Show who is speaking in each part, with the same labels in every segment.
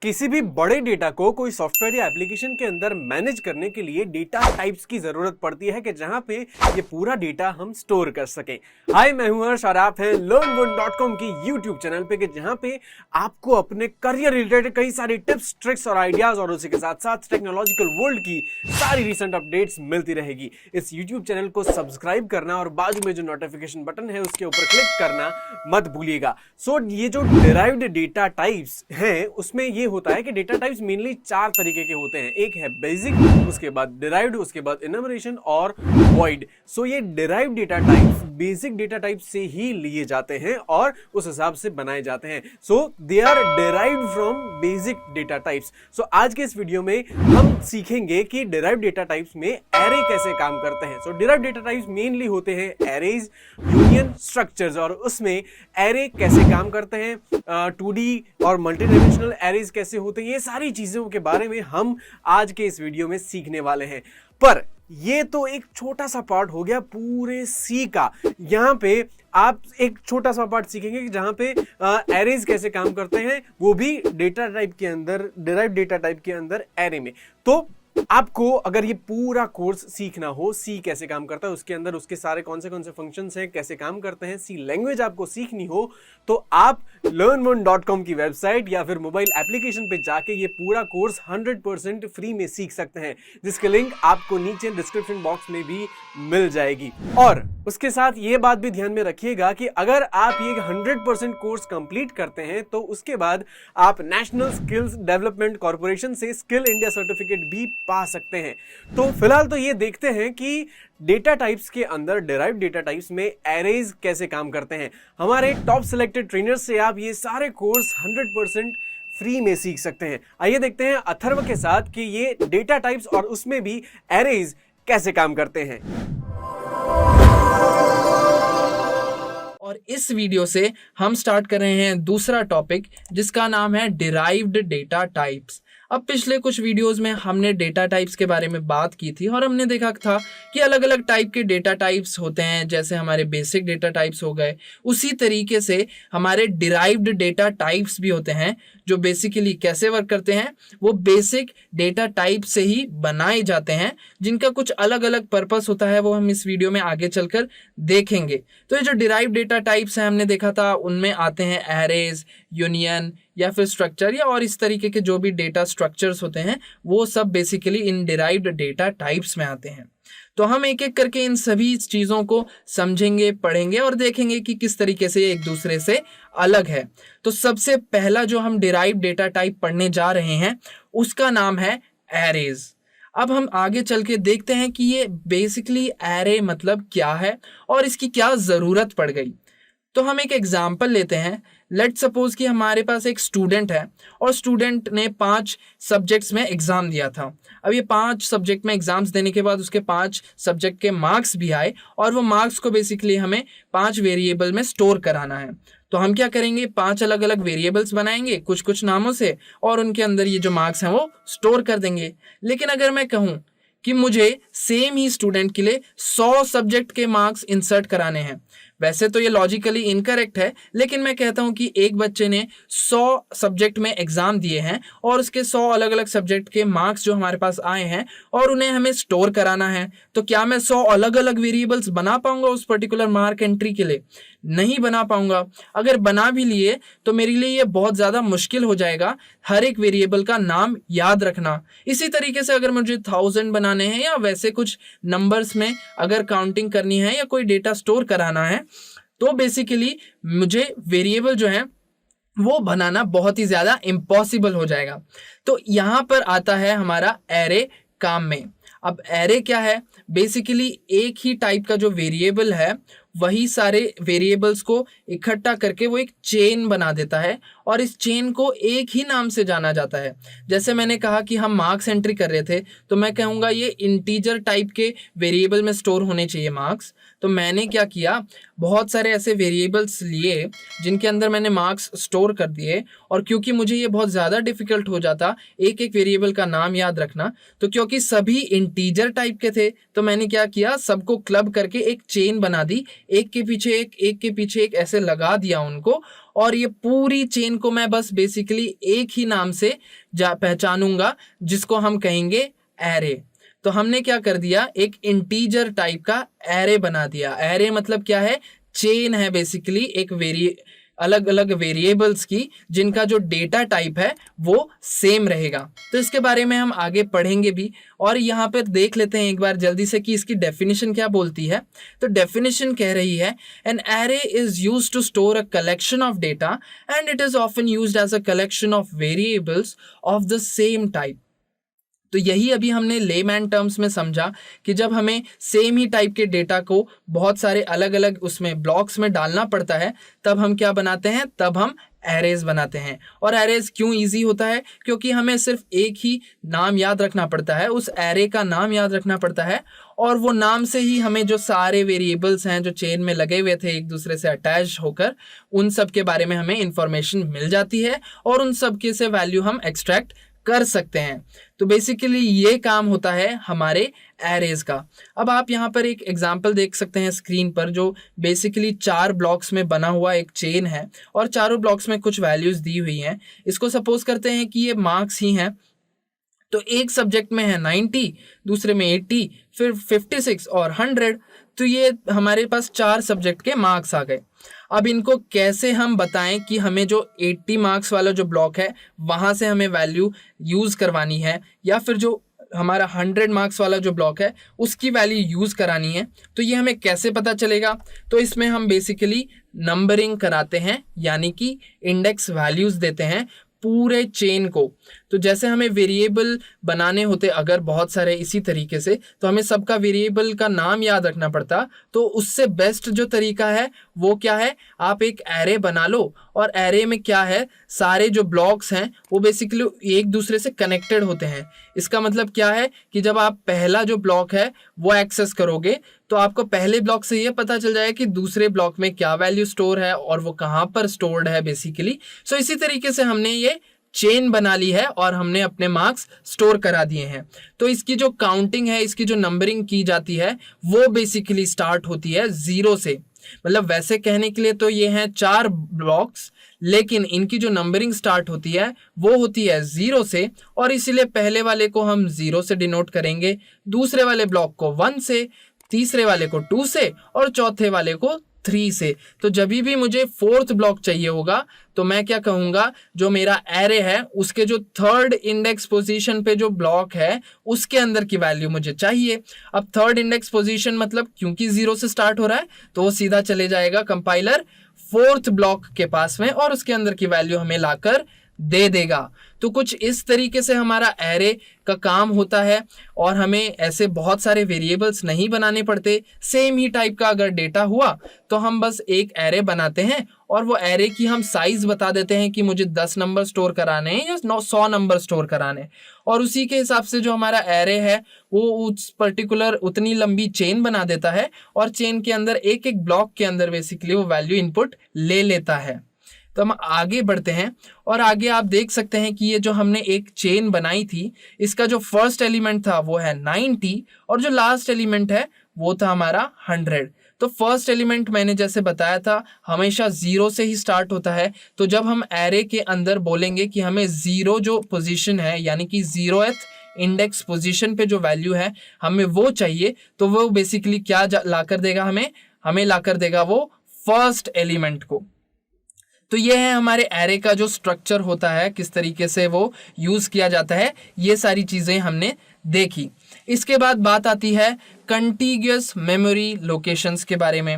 Speaker 1: किसी भी बड़े डेटा को कोई सॉफ्टवेयर या एप्लीकेशन के अंदर मैनेज करने के लिए डेटा टाइप्स की जरूरत पड़ती है कि जहां पे ये पूरा डेटा हम स्टोर कर सकें। हाय, मैं हूं हर्ष और आप हैं learnwood.com की YouTube चैनल पे कि जहां पे आपको अपने करियर रिलेटेड कई सारी टिप्स, ट्रिक्स और आइडियाज और उसी के साथ साथ टेक्नोलॉजिकल वर्ल्ड की सारी रिसेंट अपडेट्स मिलती रहेगी। इस YouTube चैनल को सब्सक्राइब करना और बाजू में जो नोटिफिकेशन बटन है उसके ऊपर क्लिक करना मत भूलिएगा। ये जो डिराइव्ड डेटा टाइप्स हैं उसमें ये होता है कि डेटा टाइप्स मेनली 4 तरीके के होते हैं। एक है बेसिक, उसके बाद डिराइव्ड, उसके बाद इनमरेशन और वॉइड। ये derived data types basic data type से ही लिए जाते हैं और उस हिसाब से बनाए जाते हैं। They are derived from basic data types. आज के इस वीडियो में हम सीखेंगे कि डिराइव्ड डेटा टाइप्स में एरे कैसे काम करते हैं। डिराइव्ड डेटा टाइप्स मेनली होते हैं एरेज, यूनियन, स्ट्रक्चर्स, और उसमें एरे कैसे काम करते हैं, 2D और मल्टीडाइमेंशनल एरेज कैसे होते हैं, ये सारी चीजों के बारे में हम आज के इस वीडियो में सीखने वाले हैं। पर ये तो एक छोटा सा पार्ट हो गया पूरे सी का। यहाँ पे आप एक छोटा सा पार्ट सीखेंगे कि जहां पे एरेज कैसे काम करते हैं, वो भी डेटा टाइप के अंदर, डिराइव्ड डेटा टाइप के अंदर एरे में। तो आपको अगर ये पूरा कोर्स सीखना हो, सी कैसे काम करता है, उसके अंदर उसके सारे कौन से फंक्शंस हैं, कैसे काम करते हैं, सी लैंग्वेज आपको सीखनी हो, तो आप learnone.com की वेबसाइट या फिर मोबाइल एप्लीकेशन पे जाके ये पूरा कोर्स 100% फ्री में सीख सकते हैं, जिसके लिंक आपको नीचे डिस्क्रिप्शन बॉक्स में भी मिल जाएगी। और उसके साथ ये बात भी ध्यान में रखिएगा कि अगर आप ये 100% कोर्स कंप्लीट करते हैं तो उसके बाद आप नेशनल स्किल्स डेवलपमेंट कॉर्पोरेशन से स्किल इंडिया सर्टिफिकेट भी पा सकते हैं। तो फिलहाल तो ये देखते हैं कि डेटा टाइप्स के अंदर, डिराइव्ड डेटा टाइप्स में एरेज कैसे काम करते हैं। हमारे टॉप सिलेक्टेड ट्रेनर्स से आप ये सारे कोर्स 100% फ्री में सीख सकते हैं। आइए देखते हैं अथर्व के साथ कि ये डेटा टाइप्स और उसमें भी एरेज कैसे काम करते हैं।
Speaker 2: और इस वीडियो से हम स्टार्ट कर रहे हैं दूसरा टॉपिक, जिसका नाम है डिराइव्ड डेटा टाइप्स। अब पिछले कुछ वीडियोस में हमने डेटा टाइप्स के बारे में बात की थी और हमने देखा था कि अलग अलग टाइप के डेटा टाइप्स होते हैं। जैसे हमारे बेसिक डेटा टाइप्स हो गए, उसी तरीके से हमारे डिराइव्ड डेटा टाइप्स भी होते हैं, जो बेसिकली कैसे वर्क करते हैं, वो बेसिक डेटा टाइप से ही बनाए जाते हैं, जिनका कुछ अलग अलग पर्पस होता है, वो हम इस वीडियो में आगे चलकर देखेंगे। तो ये जो डिराइव्ड डेटा टाइप्स हैं हमने देखा था, उनमें आते हैं एरेज, यूनियन या फिर स्ट्रक्चर, या और इस तरीके के जो भी डेटा स्ट्रक्चर्स होते हैं वो सब बेसिकली इन डिराइव्ड डेटा टाइप्स में आते हैं। तो हम एक एक करके इन सभी चीज़ों को समझेंगे, पढ़ेंगे और देखेंगे कि किस तरीके से ये एक दूसरे से अलग है। तो सबसे पहला जो हम डिराइव्ड डेटा टाइप पढ़ने जा रहे हैं उसका नाम है एरेज। अब हम आगे चल के देखते हैं कि ये बेसिकली एरे मतलब क्या है और इसकी क्या ज़रूरत पड़ गई। तो हम एक एग्जाम्पल लेते हैं। लेट्स सपोज कि हमारे पास एक स्टूडेंट है और स्टूडेंट ने 5 सब्जेक्ट्स में एग्ज़ाम दिया था। अब ये 5 सब्जेक्ट में एग्ज़ाम्स देने के बाद उसके 5 सब्जेक्ट के मार्क्स भी आए और वो मार्क्स को बेसिकली हमें 5 वेरिएबल में स्टोर कराना है। तो हम क्या करेंगे, 5 अलग अलग वेरिएबल्स बनाएंगे कुछ कुछ नामों से और उनके अंदर ये जो मार्क्स हैं वो स्टोर कर देंगे। लेकिन अगर मैं कहूँ कि मुझे सेम ही स्टूडेंट के लिए 100 सब्जेक्ट के मार्क्स इंसर्ट कराने हैं, वैसे तो ये लॉजिकली इनकरेक्ट है, लेकिन मैं कहता हूं कि एक बच्चे ने 100 सब्जेक्ट में एग्जाम दिए हैं और उसके 100 अलग अलग सब्जेक्ट के मार्क्स जो हमारे पास आए हैं और उन्हें हमें स्टोर कराना है। तो क्या मैं 100 अलग अलग वेरिएबल्स बना पाऊंगा उस पर्टिकुलर मार्क एंट्री के लिए? नहीं बना पाऊंगा। अगर बना भी लिए तो मेरे लिए ये बहुत ज़्यादा मुश्किल हो जाएगा हर एक वेरिएबल का नाम याद रखना। इसी तरीके से अगर मुझे 1000 बनाने हैं या वैसे कुछ नंबर्स में अगर काउंटिंग करनी है या कोई डेटा स्टोर कराना है, तो बेसिकली मुझे वेरिएबल जो है वो बनाना बहुत ही ज़्यादा इम्पॉसिबल हो जाएगा। तो यहाँ पर आता है हमारा एरे काम में। अब एरे क्या है? बेसिकली एक ही टाइप का जो वेरिएबल है वही सारे वेरिएबल्स को इकट्ठा करके वो एक चेन बना देता है और इस चेन को एक ही नाम से जाना जाता है। जैसे मैंने कहा कि हम मार्क्स एंट्री कर रहे थे, तो मैं कहूँगा ये इंटीजर टाइप के वेरिएबल में स्टोर होने चाहिए मार्क्स। तो मैंने क्या किया, बहुत सारे ऐसे वेरिएबल्स लिए जिनके अंदर मैंने मार्क्स स्टोर कर दिए, और क्योंकि मुझे ये बहुत ज़्यादा डिफिकल्ट हो जाता एक एक वेरिएबल का नाम याद रखना, तो क्योंकि सभी इंटीजर टाइप के थे तो मैंने क्या किया, सबको क्लब करके एक चेन बना दी, एक के पीछे एक, एक के पीछे एक, ऐसे लगा दिया उनको। और ये पूरी चेन को मैं बस बेसिकली एक ही नाम से पहचानूंगा, जिसको हम कहेंगे एरे। तो हमने क्या कर दिया, एक इंटीजर टाइप का एरे बना दिया। एरे मतलब क्या है, चेन है बेसिकली, एक अलग अलग वेरिएबल्स की जिनका जो डेटा टाइप है वो सेम रहेगा। तो इसके बारे में हम आगे पढ़ेंगे भी, और यहाँ पर देख लेते हैं एक बार जल्दी से कि इसकी डेफिनेशन क्या बोलती है। तो डेफिनेशन कह रही है, an array is used to store a collection of data and it is often used as a collection of variables of the same type. तो यही अभी हमने लेमैन टर्म्स में समझा कि जब हमें सेम ही टाइप के डेटा को बहुत सारे अलग अलग उसमें ब्लॉक्स में डालना पड़ता है, तब हम क्या बनाते हैं, तब हम एरेज बनाते हैं। और एरेज क्यों इजी होता है, क्योंकि हमें सिर्फ एक ही नाम याद रखना पड़ता है, उस एरे का नाम याद रखना पड़ता है, और वो नाम से ही हमें जो सारे वेरिएबल्स हैं जो चेन में लगे हुए थे एक दूसरे से अटैच होकर, उन सब के बारे में हमें इंफॉर्मेशन मिल जाती है और उन सब के से वैल्यू हम एक्सट्रैक्ट कर सकते हैं। तो बेसिकली ये काम होता है हमारे एरेज का। अब आप यहाँ पर एक एग्जांपल देख सकते हैं स्क्रीन पर, जो बेसिकली 4 ब्लॉक्स में बना हुआ एक चेन है और चारों ब्लॉक्स में कुछ वैल्यूज दी हुई हैं। इसको सपोज करते हैं कि ये मार्क्स ही हैं। तो एक सब्जेक्ट में है 90, दूसरे में 80, फिर 56 और 100। तो ये हमारे पास 4 सब्जेक्ट के मार्क्स आ गए। अब इनको कैसे हम बताएं कि हमें जो 80 मार्क्स वाला जो ब्लॉक है वहाँ से हमें वैल्यू यूज़ करवानी है, या फिर जो हमारा 100 मार्क्स वाला जो ब्लॉक है उसकी वैल्यू यूज़ करानी है। तो ये हमें कैसे पता चलेगा, तो इसमें हम बेसिकली नंबरिंग कराते हैं, यानी कि इंडेक्स वैल्यूज़ देते हैं पूरे चेन को। तो जैसे हमें वेरिएबल बनाने होते अगर बहुत सारे इसी तरीके से, तो हमें सबका वेरिएबल का नाम याद रखना पड़ता। तो उससे बेस्ट जो तरीका है वो क्या है, आप एक एरे बना लो, और एरे में क्या है, सारे जो ब्लॉक्स हैं वो बेसिकली एक दूसरे से कनेक्टेड होते हैं। इसका मतलब क्या है कि जब आप पहला जो ब्लॉक है वो एक्सेस करोगे तो आपको पहले ब्लॉक से ये पता चल जाएगा कि दूसरे ब्लॉक में क्या वैल्यू स्टोर है और वो कहाँ पर स्टोर्ड है बेसिकली। सो इसी तरीके से हमने ये चेन बना ली है और हमने अपने मार्क्स स्टोर करा दिए हैं। तो इसकी जो काउंटिंग है, इसकी जो नंबरिंग की जाती है वो बेसिकली स्टार्ट होती है 0 से। मतलब वैसे कहने के लिए तो ये हैं 4 ब्लॉक्स, लेकिन इनकी जो नंबरिंग स्टार्ट होती है वो होती है 0 से, और इसीलिए पहले वाले को हम 0 से डिनोट करेंगे, दूसरे वाले ब्लॉक को 1 से, तीसरे वाले को 2 से और चौथे वाले को 3 से। तो जब भी मुझे 4th ब्लॉक चाहिए होगा तो मैं क्या कहूँगा, जो मेरा एरे है उसके जो 3rd इंडेक्स पोजीशन पे जो ब्लॉक है उसके अंदर की वैल्यू मुझे चाहिए। अब 3rd इंडेक्स पोजीशन मतलब क्योंकि 0 से स्टार्ट हो रहा है तो वो सीधा चले जाएगा कंपाइलर 4th ब्लॉक के पास में और उसके अंदर की वैल्यू हमें लाकर दे देगा। तो कुछ इस तरीके से हमारा एरे का काम होता है, और हमें ऐसे बहुत सारे वेरिएबल्स नहीं बनाने पड़ते। सेम ही टाइप का अगर डेटा हुआ तो हम बस एक एरे बनाते हैं और वो एरे की हम साइज बता देते हैं कि मुझे 10 नंबर स्टोर कराने हैं या 100 नंबर स्टोर कराने हैं, और उसी के हिसाब से जो हमारा एरे है वो उस पर्टिकुलर उतनी लंबी चेन बना देता है, और चेन के अंदर एक एक ब्लॉक के अंदर बेसिकली वो वैल्यू इनपुट ले लेता है। तो हम आगे बढ़ते हैं, और आगे आप देख सकते हैं कि ये जो हमने एक चेन बनाई थी इसका जो फर्स्ट एलिमेंट था वो है 90 और जो लास्ट एलिमेंट है वो था हमारा 100। तो फर्स्ट एलिमेंट मैंने जैसे बताया था हमेशा 0 से ही स्टार्ट होता है। तो जब हम एरे के अंदर बोलेंगे कि हमें 0 जो पोजीशन है यानी कि 0th इंडेक्स पोजीशन पे जो वैल्यू है हमें वो चाहिए, तो वो बेसिकली क्या ला कर देगा, हमें ला कर देगा वो फर्स्ट एलिमेंट को। तो ये है हमारे एरे का जो स्ट्रक्चर होता है, किस तरीके से वो यूज़ किया जाता है, ये सारी चीज़ें हमने देखी। इसके बाद बात आती है कंटीग्यूअस मेमोरी लोकेशंस के बारे में।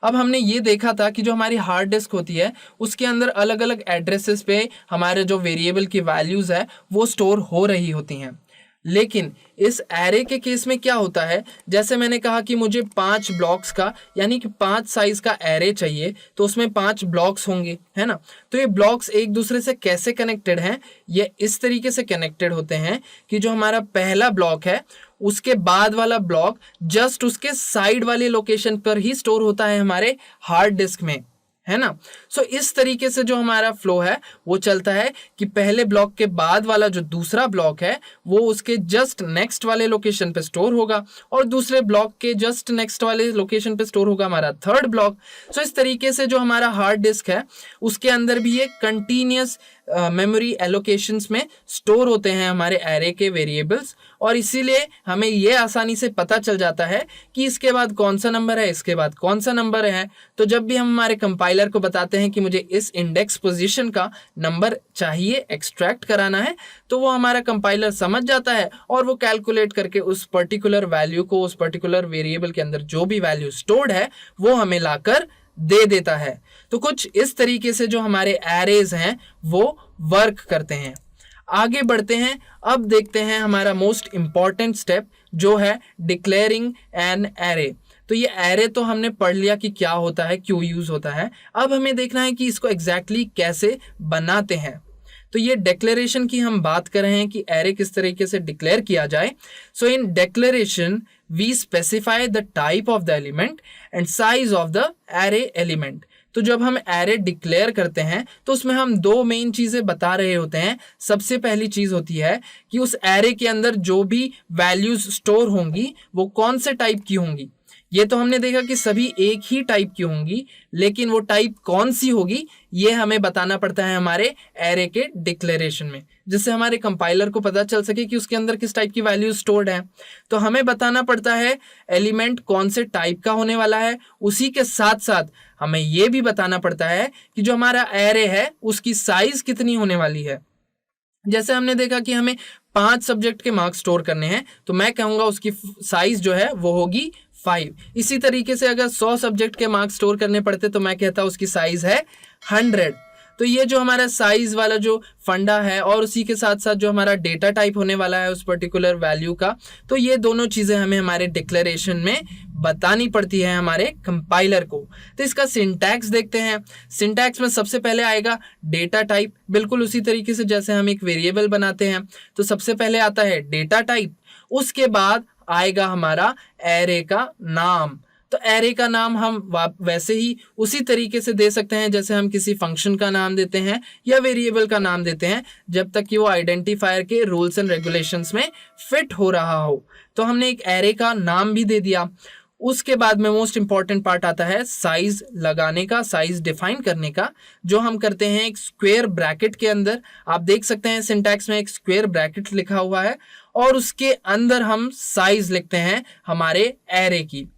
Speaker 2: अब हमने ये देखा था कि जो हमारी हार्ड डिस्क होती है उसके अंदर अलग अलग एड्रेसेस पे हमारे जो वेरिएबल की वैल्यूज़ है वो स्टोर हो रही होती हैं। लेकिन इस एरे के केस में क्या होता है, जैसे मैंने कहा कि मुझे 5 ब्लॉक्स का यानी कि 5 साइज का एरे चाहिए, तो उसमें 5 ब्लॉक्स होंगे, है ना। तो ये ब्लॉक्स एक दूसरे से कैसे कनेक्टेड हैं, ये इस तरीके से कनेक्टेड होते हैं कि जो हमारा पहला ब्लॉक है उसके बाद वाला ब्लॉक जस्ट उसके साइड वाले लोकेशन पर ही स्टोर होता है हमारे हार्ड डिस्क में, है ना। सो इस तरीके से जो हमारा फ्लो है वो चलता है कि पहले ब्लॉक के बाद वाला जो दूसरा ब्लॉक है वो उसके जस्ट नेक्स्ट वाले लोकेशन पे स्टोर होगा और दूसरे ब्लॉक के जस्ट नेक्स्ट वाले लोकेशन पे स्टोर होगा हमारा थर्ड ब्लॉक। सो इस तरीके से जो हमारा हार्ड डिस्क है उसके अंदर भी ये कंटिन्यूस मेमोरी एलोकेशंस में स्टोर होते हैं हमारे एरे के वेरिएबल्स, और इसीलिए हमें ये आसानी से पता चल जाता है कि इसके बाद कौन सा नंबर है, इसके बाद कौन सा नंबर है। तो जब भी हम हमारे कंपाइलर को बताते हैं कि मुझे इस इंडेक्स पोजीशन का नंबर चाहिए, एक्सट्रैक्ट कराना है, तो वो हमारा कंपाइलर समझ जाता है और वो कैलकुलेट करके उस पर्टिकुलर वैल्यू को, उस पर्टिकुलर वेरिएबल के अंदर जो भी वैल्यू स्टोर्ड है वो हमें लाकर दे देता है। तो कुछ इस तरीके से जो हमारे एरेज हैं वो वर्क करते हैं। आगे बढ़ते हैं, अब देखते हैं हमारा मोस्ट इंपॉर्टेंट स्टेप जो है डिक्लेयरिंग एन एरे। तो ये एरे तो हमने पढ़ लिया कि क्या होता है, क्यों यूज होता है। अब हमें देखना है कि इसको एग्जैक्टली कैसे बनाते हैं। तो ये डिक्लेरेशन की हम बात कर रहे हैं कि एरे किस तरीके से डिक्लेयर किया जाए। So in declaration we specify the type of the element and size of the array element. तो जब हम एरे डिक्लेयर करते हैं तो उसमें हम दो मेन चीजें बता रहे होते हैं। सबसे पहली चीज होती है कि उस एरे के अंदर जो भी वैल्यूज स्टोर होंगी वो कौन से टाइप की होंगी। ये तो हमने देखा कि सभी एक ही टाइप की होंगी, लेकिन वो टाइप कौन सी होगी ये हमें बताना पड़ता है हमारे एरे के डिक्लेरेशन में, जिससे हमारे कंपाइलर को पता चल सके कि उसके अंदर किस टाइप की वैल्यू स्टोर्ड है। तो हमें बताना पड़ता है एलिमेंट कौन से टाइप का होने वाला है। उसी के साथ साथ हमें ये भी बताना पड़ता है कि जो हमारा एरे है उसकी साइज कितनी होने वाली है। जैसे हमने देखा कि हमें 5 सब्जेक्ट के मार्क्स स्टोर करने हैं, तो मैं कहूँगा उसकी साइज जो है वो होगी 5। इसी तरीके से अगर 100 सब्जेक्ट के मार्क्स स्टोर करने पड़ते तो मैं कहता उसकी साइज है 100। तो ये जो हमारा साइज वाला जो फंडा है और उसी के साथ साथ जो हमारा डेटा टाइप होने वाला है उस पर्टिकुलर वैल्यू का, तो ये दोनों चीज़ें हमें हमारे डिक्लेरेशन में बतानी पड़ती है हमारे कंपाइलर को। तो इसका सिंटैक्स देखते हैं। सिंटैक्स में सबसे पहले आएगा डेटा टाइप, बिल्कुल उसी तरीके से जैसे हम एक वेरिएबल बनाते हैं। तो सबसे पहले आता है डेटा टाइप, उसके बाद आएगा हमारा एरे का नाम। तो एरे का नाम हम वैसे ही उसी तरीके से दे सकते हैं जैसे हम किसी फंक्शन का नाम देते हैं या वेरिएबल का नाम देते हैं, जब तक कि वो आइडेंटिफायर के रूल्स एंड रेगुलेशंस में फिट हो रहा हो। तो हमने एक एरे का नाम भी दे दिया। उसके बाद में मोस्ट इंपॉर्टेंट पार्ट आता है साइज लगाने का, साइज डिफाइन करने का, जो हम करते हैं एक स्क्वायर ब्रैकेट के अंदर। आप देख सकते हैं सिंटैक्स में एक स्क्वायर ब्रैकेट लिखा हुआ है और उसके अंदर हम साइज लिखते हैं हमारे एरे की।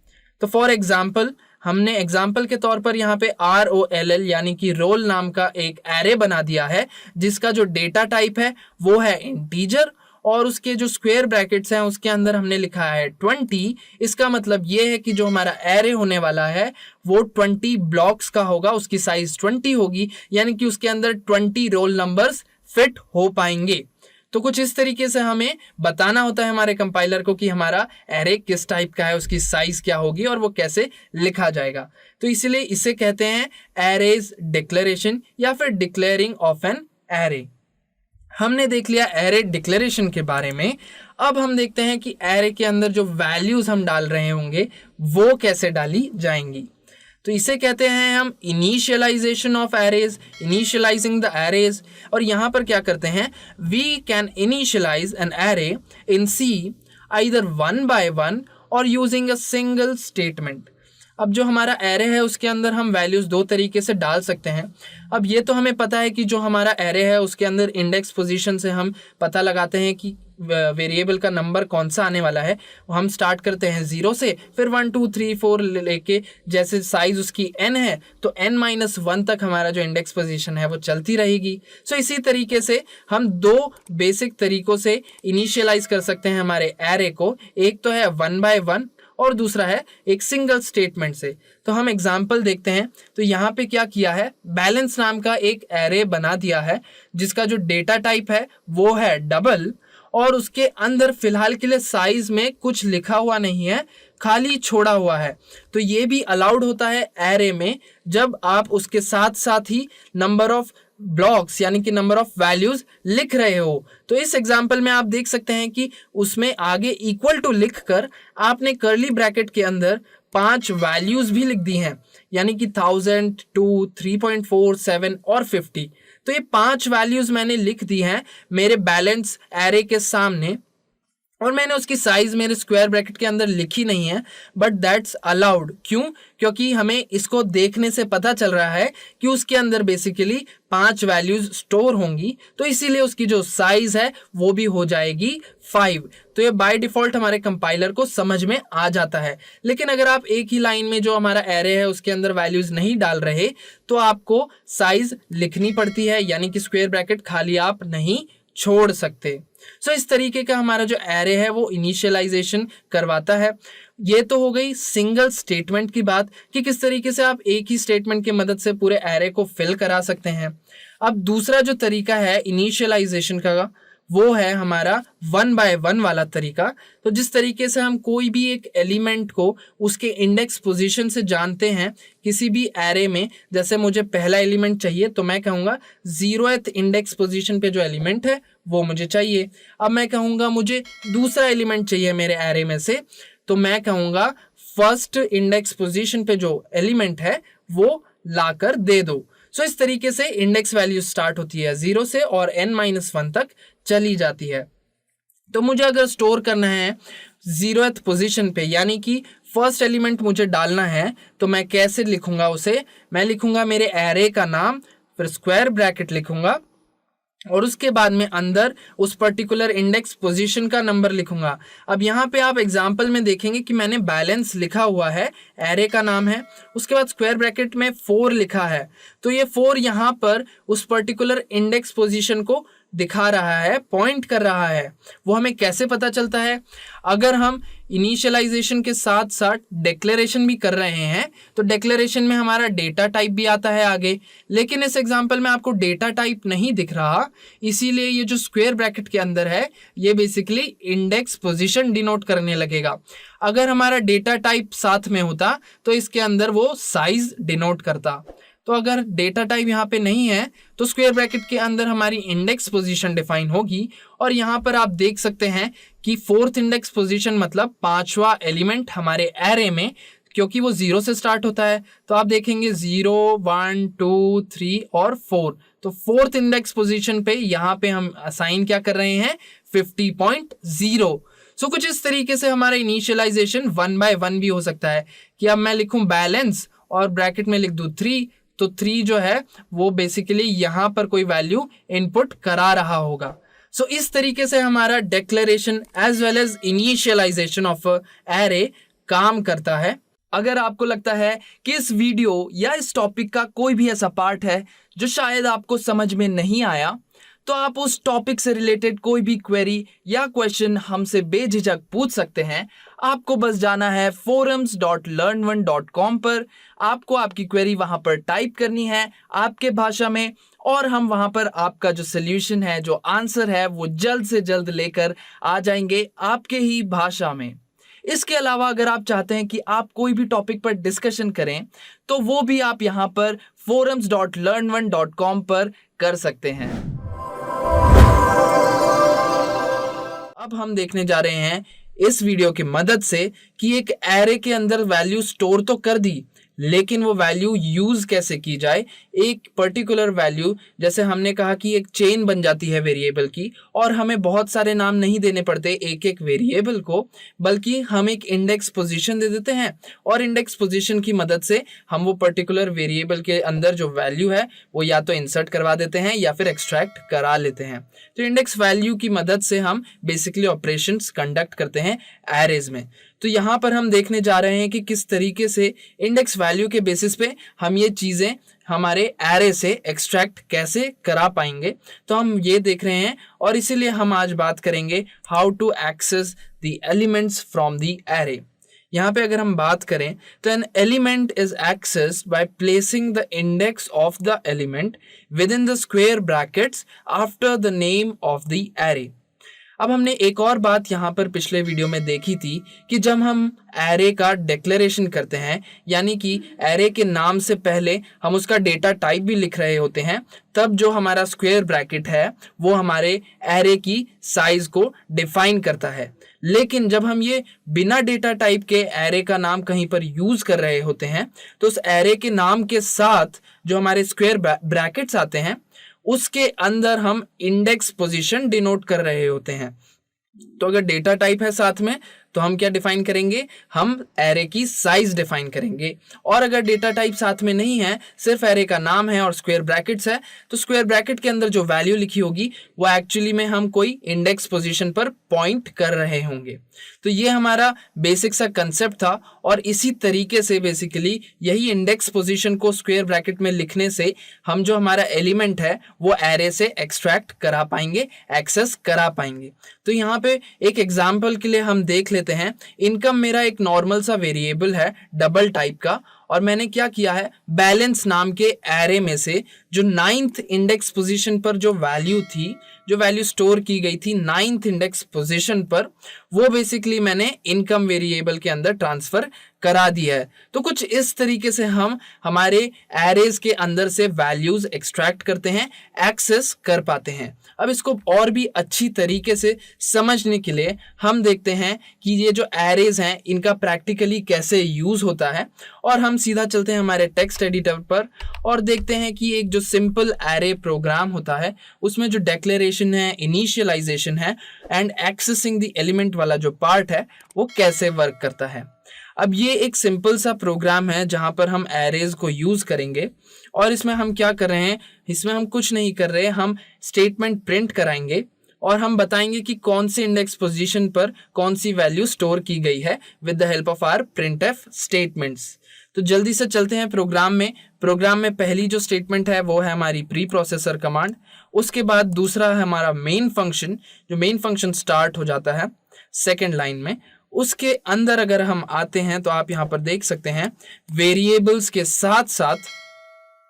Speaker 2: तो फॉर एग्जाम्पल हमने एग्जाम्पल के तौर पर यहाँ पे ROLL यानी कि रोल नाम का एक एरे बना दिया है, जिसका जो डेटा टाइप है वो है इंटीजर और उसके जो स्क्वायर ब्रैकेट्स हैं उसके अंदर हमने लिखा है 20। इसका मतलब ये है कि जो हमारा एरे होने वाला है वो 20 ब्लॉक्स का होगा, उसकी साइज 20 होगी, यानी कि उसके अंदर 20 रोल नंबर्स फिट हो पाएंगे। तो कुछ इस तरीके से हमें बताना होता है हमारे कंपाइलर को कि हमारा एरे किस टाइप का है, उसकी साइज क्या होगी और वो कैसे लिखा जाएगा। तो इसलिए इसे कहते हैं एरेज डिक्लेरेशन या फिर डिक्लेयरिंग ऑफ एन एरे। हमने देख लिया एरे डिक्लेरेशन के बारे में। अब हम देखते हैं कि एरे के अंदर जो वैल्यूज हम डाल रहे होंगे वो कैसे डाली जाएंगी। तो इसे कहते हैं हम initialization of arrays, initializing the arrays. और यहाँ पर क्या करते हैं, we can initialize an array in C either 1 by 1 और यूजिंग अ सिंगल स्टेटमेंट। अब जो हमारा एरे है उसके अंदर हम वैल्यूज़ दो तरीके से डाल सकते हैं। अब ये तो हमें पता है कि जो हमारा एरे है उसके अंदर इंडेक्स पोजीशन से हम पता लगाते हैं कि वेरिएबल का नंबर कौन सा आने वाला है। हम स्टार्ट करते हैं 0 से, फिर 1 2 3 4 लेके, जैसे साइज उसकी n है तो n-1 तक हमारा जो इंडेक्स पोजीशन है वो चलती रहेगी। सो इसी तरीके से हम दो बेसिक तरीकों से इनिशियलाइज कर सकते हैं हमारे एरे को। एक तो है 1 by 1 और दूसरा है एक सिंगल स्टेटमेंट से। तो हम एग्जाम्पल देखते हैं। तो यहाँ पे क्या किया है, बैलेंस नाम का एक एरे बना दिया है जिसका जो डेटा टाइप है वो है डबल और उसके अंदर फिलहाल के लिए साइज में कुछ लिखा हुआ नहीं है, खाली छोड़ा हुआ है। तो ये भी अलाउड होता है एरे में जब आप उसके साथ साथ ही नंबर ऑफ ब्लॉक्स यानी कि नंबर ऑफ वैल्यूज लिख रहे हो। तो इस एग्जाम्पल में आप देख सकते हैं कि उसमें आगे इक्वल टू लिखकर आपने कर्ली ब्रैकेट के अंदर 5 वैल्यूज भी लिख दी हैं, यानी कि 1000, 2, 3.4, 7 और 50। तो ये 5 वैल्यूज मैंने लिख दी हैं मेरे बैलेंस एरे के सामने, और मैंने उसकी साइज मेरे स्क्वायर ब्रैकेट के अंदर लिखी नहीं है, बट दैट्स अलाउड। क्यों? क्योंकि हमें इसको देखने से पता चल रहा है कि उसके अंदर बेसिकली 5 वैल्यूज स्टोर होंगी, तो इसीलिए उसकी जो साइज है वो भी हो जाएगी 5। तो ये बाय डिफॉल्ट हमारे कंपाइलर को समझ में आ जाता है। लेकिन अगर आप एक ही लाइन में जो हमारा एरे है उसके अंदर वैल्यूज नहीं डाल रहे, तो आपको साइज लिखनी पड़ती है, यानी कि स्क्वायर ब्रैकेट खाली आप नहीं छोड़ सकते। सो इस तरीके का हमारा जो एरे है वो इनिशियलाइजेशन करवाता है। ये तो हो गई सिंगल स्टेटमेंट की बात कि किस तरीके से आप एक ही स्टेटमेंट की मदद से पूरे एरे को फिल करा सकते हैं। अब दूसरा जो तरीका है इनिशियलाइजेशन का, वो है हमारा 1 by 1 वाला तरीका। तो जिस तरीके से हम कोई भी एक एलिमेंट को उसके इंडेक्स पोजीशन से जानते हैं किसी भी एरे में, जैसे मुझे पहला एलिमेंट चाहिए तो मैं कहूँगा 0th इंडेक्स पोजीशन पे जो एलिमेंट है वो मुझे चाहिए। अब मैं कहूँगा मुझे दूसरा एलिमेंट चाहिए मेरे एरे में से, तो मैं कहूँगा फर्स्ट इंडेक्स पोजीशन पे जो एलिमेंट है वो लाकर दे दो। सो इस तरीके से इंडेक्स वैल्यू स्टार्ट होती है 0 से और n-1 तक चली जाती है। तो मुझे अगर स्टोर करना है 0th पोजीशन पे, यानी कि फर्स्ट एलिमेंट मुझे डालना है, तो मैं कैसे लिखूंगा उसे? मैं लिखूंगा मेरे एरे का नाम, फिर स्क्वायर ब्रैकेट लिखूंगा और उसके बाद में अंदर उस पर्टिकुलर इंडेक्स पोजीशन का नंबर लिखूंगा। अब यहाँ पे आप एग्जांपल में देखेंगे कि मैंने बैलेंस लिखा हुआ है, एरे का नाम है, उसके बाद स्क्वायर ब्रैकेट में 4 लिखा है। तो ये 4 यहाँ पर उस पर्टिकुलर इंडेक्स पोजीशन को दिखा रहा है, पॉइंट कर रहा है। वो हमें कैसे पता चलता है? अगर हम इनिशियलाइजेशन के साथ साथ डिक्लेरेशन भी कर रहे हैं, तो डिक्लेरेशन में हमारा डेटा टाइप भी आता है आगे। लेकिन इस एग्जांपल में आपको डेटा टाइप नहीं दिख रहा, इसीलिए ये जो स्क्वायर ब्रैकेट के अंदर है ये बेसिकली इंडेक्स पोजीशन डिनोट करने लगेगा। अगर हमारा डेटा टाइप साथ में होता तो इसके अंदर वो साइज डिनोट करता। तो अगर डेटा टाइप यहाँ पे नहीं है तो स्क्वायर ब्रैकेट के अंदर हमारी इंडेक्स पोजीशन डिफाइन होगी, और यहाँ पर आप देख सकते हैं कि 4th इंडेक्स पोजीशन मतलब 5वां एलिमेंट हमारे एरे में, क्योंकि वो 0 से स्टार्ट होता है। तो आप देखेंगे 0, 1, 2, 3 और 4। तो 4th इंडेक्स पोजीशन पे यहाँ पे हम असाइन क्या कर रहे हैं? 50.0। सो कुछ इस तरीके से हमारा इनिशियलाइजेशन 1 by 1 भी हो सकता है कि अब मैं लिखूं बैलेंस और ब्रैकेट में लिख दूं 3, तो 3 जो है वो बेसिकली यहाँ पर कोई वैल्यू इनपुट करा रहा होगा। सो इस तरीके से हमारा declaration as well as initialization of array काम करता है। अगर आपको लगता है कि इस वीडियो या इस टॉपिक का कोई भी ऐसा पार्ट है जो शायद आपको समझ में नहीं आया, तो आप उस टॉपिक से रिलेटेड कोई भी क्वेरी या क्वेश्चन हमसे बेझिझक पूछ सकते हैं। आपको बस जाना है forums.learn1.com पर, आपको आपकी क्वेरी वहां पर टाइप करनी है आपके भाषा में, और हम वहां पर आपका जो सोल्यूशन है, जो आंसर है, वो जल्द से जल्द लेकर आ जाएंगे आपके ही भाषा में। इसके अलावा अगर आप चाहते हैं कि आप कोई भी टॉपिक पर डिस्कशन करें, तो वो भी आप यहाँ पर forums.learn1.com पर कर सकते हैं। अब हम देखने जा रहे हैं इस वीडियो की मदद से कि एक एरे के अंदर वैल्यू स्टोर तो कर दी, लेकिन वो वैल्यू यूज कैसे की जाए। एक पर्टिकुलर वैल्यू, जैसे हमने कहा कि एक चेन बन जाती है वेरिएबल की, और हमें बहुत सारे नाम नहीं देने पड़ते एक एक वेरिएबल को, बल्कि हम एक इंडेक्स पोजीशन दे देते हैं, और इंडेक्स पोजीशन की मदद से हम वो पर्टिकुलर वेरिएबल के अंदर जो वैल्यू है वो या तो इंसर्ट करवा देते हैं या फिर एक्सट्रैक्ट करा लेते हैं। तो इंडेक्स वैल्यू की मदद से हम बेसिकली ऑपरेशंस कंडक्ट करते हैं एरेज में। तो यहाँ पर हम देखने जा रहे हैं कि किस तरीके से इंडेक्स वैल्यू के बेसिस पे हम ये चीज़ें हमारे एरे से एक्सट्रैक्ट कैसे करा पाएंगे। तो हम ये देख रहे हैं, और इसीलिए हम आज बात करेंगे how to access the elements from the array. यहाँ पे अगर हम बात करें तो an element is accessed by placing the index of the element within the square brackets after the name of the array. अब हमने एक और बात यहाँ पर पिछले वीडियो में देखी थी कि जब हम एरे का डिक्लेरेशन करते हैं, यानी कि एरे के नाम से पहले हम उसका डेटा टाइप भी लिख रहे होते हैं, तब जो हमारा स्क्वायर ब्रैकेट है वो हमारे एरे की साइज को डिफाइन करता है। लेकिन जब हम ये बिना डेटा टाइप के एरे का नाम कहीं पर यूज कर रहे होते हैं तो उस एरे के नाम के साथ जो हमारे स्क्वायर ब्रैकेट्स आते हैं उसके अंदर हम इंडेक्स पोजीशन डिनोट कर रहे होते हैं। तो अगर डेटा टाइप है साथ में तो हम क्या डिफाइन करेंगे, हम एरे की साइज डिफाइन करेंगे। और अगर डेटा टाइप साथ में नहीं है, सिर्फ एरे का नाम है और स्क्वायर ब्रैकेट्स है, तो स्क्वायर ब्रैकेट के अंदर जो वैल्यू लिखी होगी वो एक्चुअली में हम कोई इंडेक्स पोजीशन पर पॉइंट कर रहे होंगे। तो ये हमारा बेसिक सा कंसेप्ट था और इसी तरीके से बेसिकली यही इंडेक्स पोजीशन को स्क्वायर ब्रैकेट में लिखने से हम जो हमारा एलिमेंट है वो एरे से एक्सट्रैक्ट करा पाएंगे, एक्सेस करा पाएंगे। तो यहाँ पे एक एग्जाम्पल के लिए हम देख लेते हैं। इनकम मेरा एक नॉर्मल सा वेरिएबल है डबल टाइप का, और मैंने क्या किया है, बैलेंस नाम के एरे में से जो 9th इंडेक्स पोजीशन पर जो वैल्यू थी, जो वैल्यू स्टोर की गई थी 9th इंडेक्स पोजीशन पर, वो बेसिकली मैंने इनकम वेरिएबल के अंदर ट्रांसफर करा दिया है। तो कुछ इस तरीके से हम हमारे एरेज के अंदर से वैल्यूज एक्सट्रैक्ट करते हैं, एक्सेस कर पाते हैं। अब इसको और भी अच्छी तरीके से समझने के लिए हम देखते हैं कि ये जो एरेज हैं इनका प्रैक्टिकली कैसे यूज होता है, और हम सीधा चलते हैं हमारे टेक्स्ट एडिटर पर और देखते हैं कि एक जो सिंपल एरे प्रोग्राम होता है उसमें जो डिक्लेरेशन है, इनिशियलाइजेशन है एंड एक्सेसिंग द एलिमेंट वाला जो पार्ट है वो कैसे वर्क करता है। अब ये एक सिंपल सा प्रोग्राम है जहां पर हम एरेज को यूज करेंगे, और इसमें हम क्या कर रहे हैं, इसमें हम कुछ नहीं कर रहे, हम स्टेटमेंट प्रिंट कराएंगे और हम बताएंगे कि कौन से इंडेक्स पोजीशन पर कौन सी वैल्यू स्टोर की गई है with the help of our printf statements. तो जल्दी से चलते हैं प्रोग्राम में। प्रोग्राम में पहली जो स्टेटमेंट है वो है हमारी प्री प्रोसेसर कमांड, उसके बाद दूसरा है हमारा मेन फंक्शन, जो मेन फंक्शन स्टार्ट हो जाता है सेकेंड लाइन में। उसके अंदर अगर हम आते हैं तो आप यहाँ पर देख सकते हैं वेरिएबल्स के साथ साथ